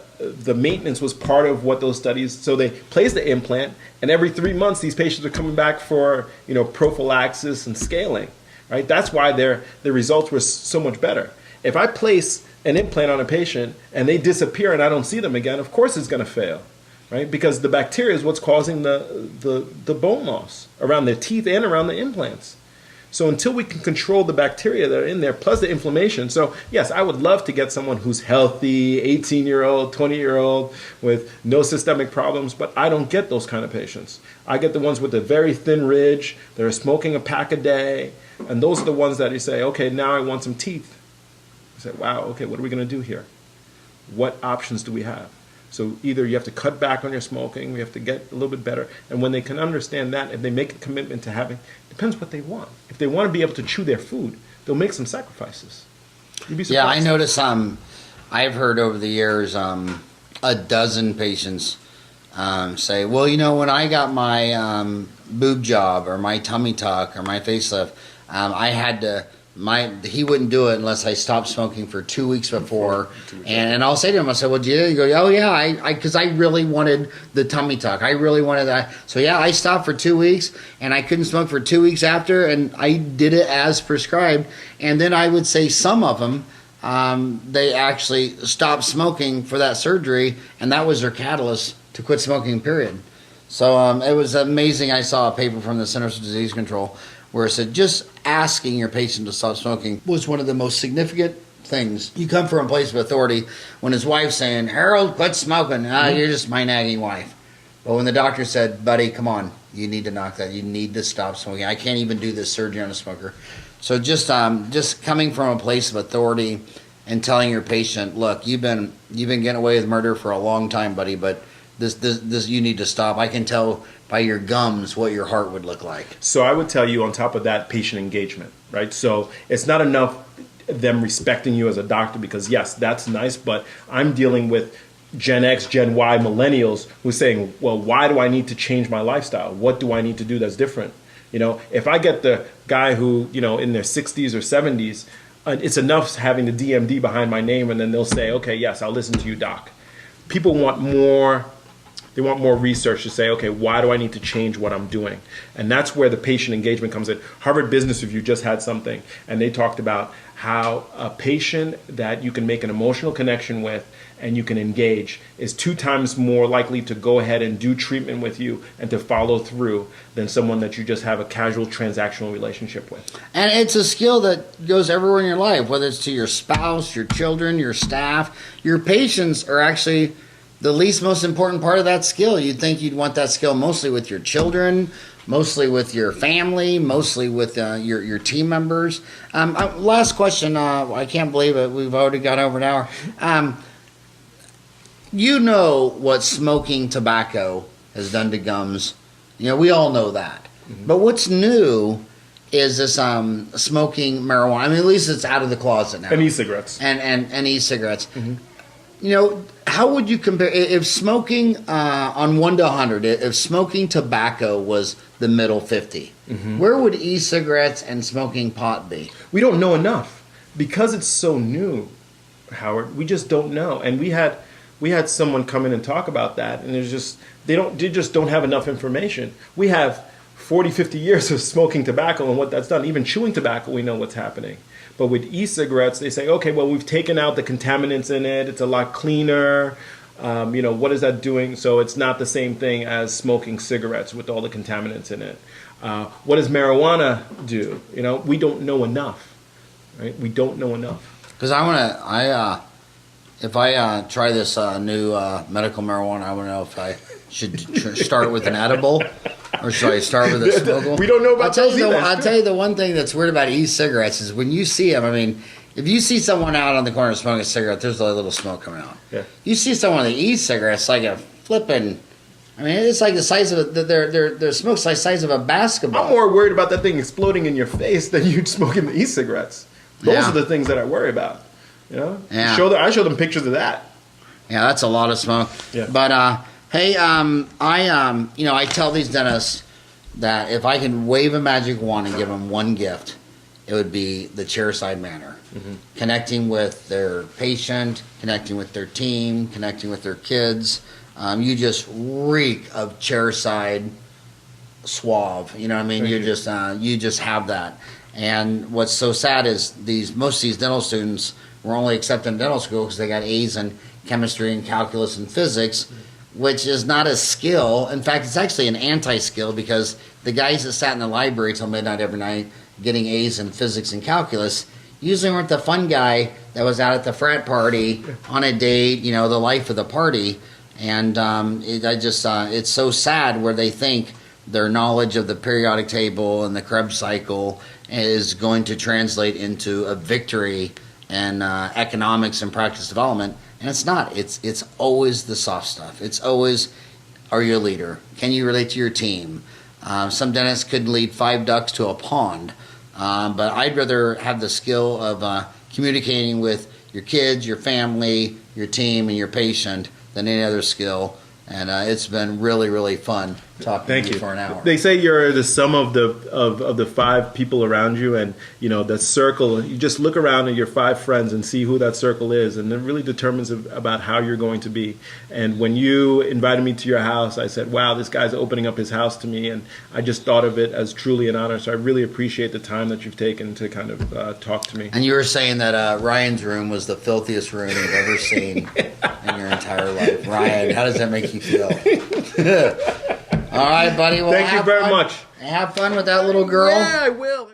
maintenance was part of what those studies. So they placed the implant, and every 3 months these patients are coming back for prophylaxis and scaling. Right? That's why the results were so much better. If I place an implant on a patient and they disappear and I don't see them again, of course it's going to fail, right? Because the bacteria is what's causing the bone loss around their teeth and around the implants. So until we can control the bacteria that are in there, plus the inflammation. So yes, I would love to get someone who's healthy, 18-year-old, 20-year-old with no systemic problems, but I don't get those kind of patients. I get the ones with a very thin ridge, that are smoking a pack a day, and those are the ones that you say, okay, now I want some teeth. I say, wow, okay, what are we going to do here? What options do we have? So either you have to cut back on your smoking, we have to get a little bit better, and when they can understand that, if they make a commitment to having, depends what they want. If they want to be able to chew their food, they'll make some sacrifices. You'd be surprised. Yeah, I notice. I've heard over the years a dozen patients say, well, when I got my boob job or my tummy tuck or my facelift, I had to. He wouldn't do it unless I stopped smoking for 2 weeks before. And I'll say to him, I said, well, did you go, oh yeah, because I really wanted the tummy tuck. I really wanted that. So yeah, I stopped for 2 weeks, and I couldn't smoke for 2 weeks after, and I did it as prescribed. And then I would say some of them, they actually stopped smoking for that surgery, and that was their catalyst to quit smoking, period. So it was amazing. I saw a paper from the Centers for Disease Control where it said just asking your patient to stop smoking was one of the most significant things. You come from a place of authority when his wife's saying, Harold, quit smoking. You're just my nagging wife. But when the doctor said, buddy, come on, you need to knock that. You need to stop smoking. I can't even do this surgery on a smoker. So just coming from a place of authority and telling your patient, look, you've been getting away with murder for a long time, buddy, but this you need to stop. I can tell by your gums what your heart would look like. So I would tell you on top of that, patient engagement, right? So it's not enough them respecting you as a doctor, because yes, that's nice, but I'm dealing with Gen X, Gen Y, millennials who's saying, well, why do I need to change my lifestyle? What do I need to do that's different? If I get the guy who, in their 60s or 70s, it's enough having the DMD behind my name, and then they'll say, okay, yes, I'll listen to you, doc. People want more They want more research to say, okay, why do I need to change what I'm doing? And that's where the patient engagement comes in. Harvard Business Review just had something, and they talked about how a patient that you can make an emotional connection with and you can engage is 2 times more likely to go ahead and do treatment with you and to follow through than someone that you just have a casual transactional relationship with. And it's a skill that goes everywhere in your life, whether it's to your spouse, your children, your staff. Your patients are actually the least most important part of that skill. You'd think you'd want that skill mostly with your children, mostly with your family, mostly with your team members. Last question. I can't believe it. We've already got over an hour. You know what smoking tobacco has done to gums. You know, we all know that. Mm-hmm. But what's new is this smoking marijuana. I mean, at least it's out of the closet now. And e-cigarettes. And e-cigarettes. Mm-hmm. You know, how would you compare, if smoking on 1 to 100, if smoking tobacco was the middle 50, mm-hmm. where would e-cigarettes and smoking pot be? We don't know enough. Because it's so new, Howard, we just don't know. And we had someone come in and talk about that, and there's just they just don't have enough information. We have 40, 50 years of smoking tobacco and what that's done. Even chewing tobacco, we know what's happening. But with e-cigarettes, they say, okay, well, we've taken out the contaminants in it. It's a lot cleaner. What is that doing? So it's not the same thing as smoking cigarettes with all the contaminants in it. What does marijuana do? We don't know enough, right? We don't know enough. Because if I try this new medical marijuana, I want to know if I should start with an edible or should I start with a smokable? We don't know about those either. I'll tell you the one thing that's weird about e-cigarettes is when you see them, I mean, if you see someone out on the corner smoking a cigarette, there's a little smoke coming out. Yeah. You see someone with an e-cigarette, it's like a flipping, I mean, it's like the size of, their smoke's like the size of a basketball. I'm more worried about that thing exploding in your face than you smoking the e-cigarettes. Those are the things that I worry about. Yeah. I show them pictures of that. Yeah, that's a lot of smoke. Yeah. But hey, I tell these dentists that if I could wave a magic wand and give them one gift, it would be the Chairside manner. Mm-hmm. Connecting with their patient, connecting with their team, connecting with their kids. You just reek of Chairside suave. You know what I mean? You just have that. And what's so sad is most of these dental students were only accepted in dental school because they got A's in chemistry and calculus and physics, which is not a skill. In fact, it's actually an anti-skill because the guys that sat in the library till midnight every night getting A's in physics and calculus usually weren't the fun guy that was out at the frat party on a date, the life of the party. And it's so sad where they think their knowledge of the periodic table and the Krebs cycle is going to translate into a victory in economics and practice development, and it's not. It's always the soft stuff. It's always, are you a leader? Can you relate to your team? Some dentists could lead 5 ducks to a pond, but I'd rather have the skill of communicating with your kids, your family, your team, and your patient than any other skill. And it's been really, really fun talking to you for an hour. They say you're the sum of the 5 people around you, and that circle. You just look around at your 5 friends and see who that circle is, and it really determines about how you're going to be. And when you invited me to your house, I said, "Wow, this guy's opening up his house to me," and I just thought of it as truly an honor. So I really appreciate the time that you've taken to kind of talk to me. And you were saying that Ryan's room was the filthiest room you've ever seen in your entire life. Ryan, how does that make you feel? All right, buddy. Well, thank you very much. Have fun with that little girl. Yeah, I will.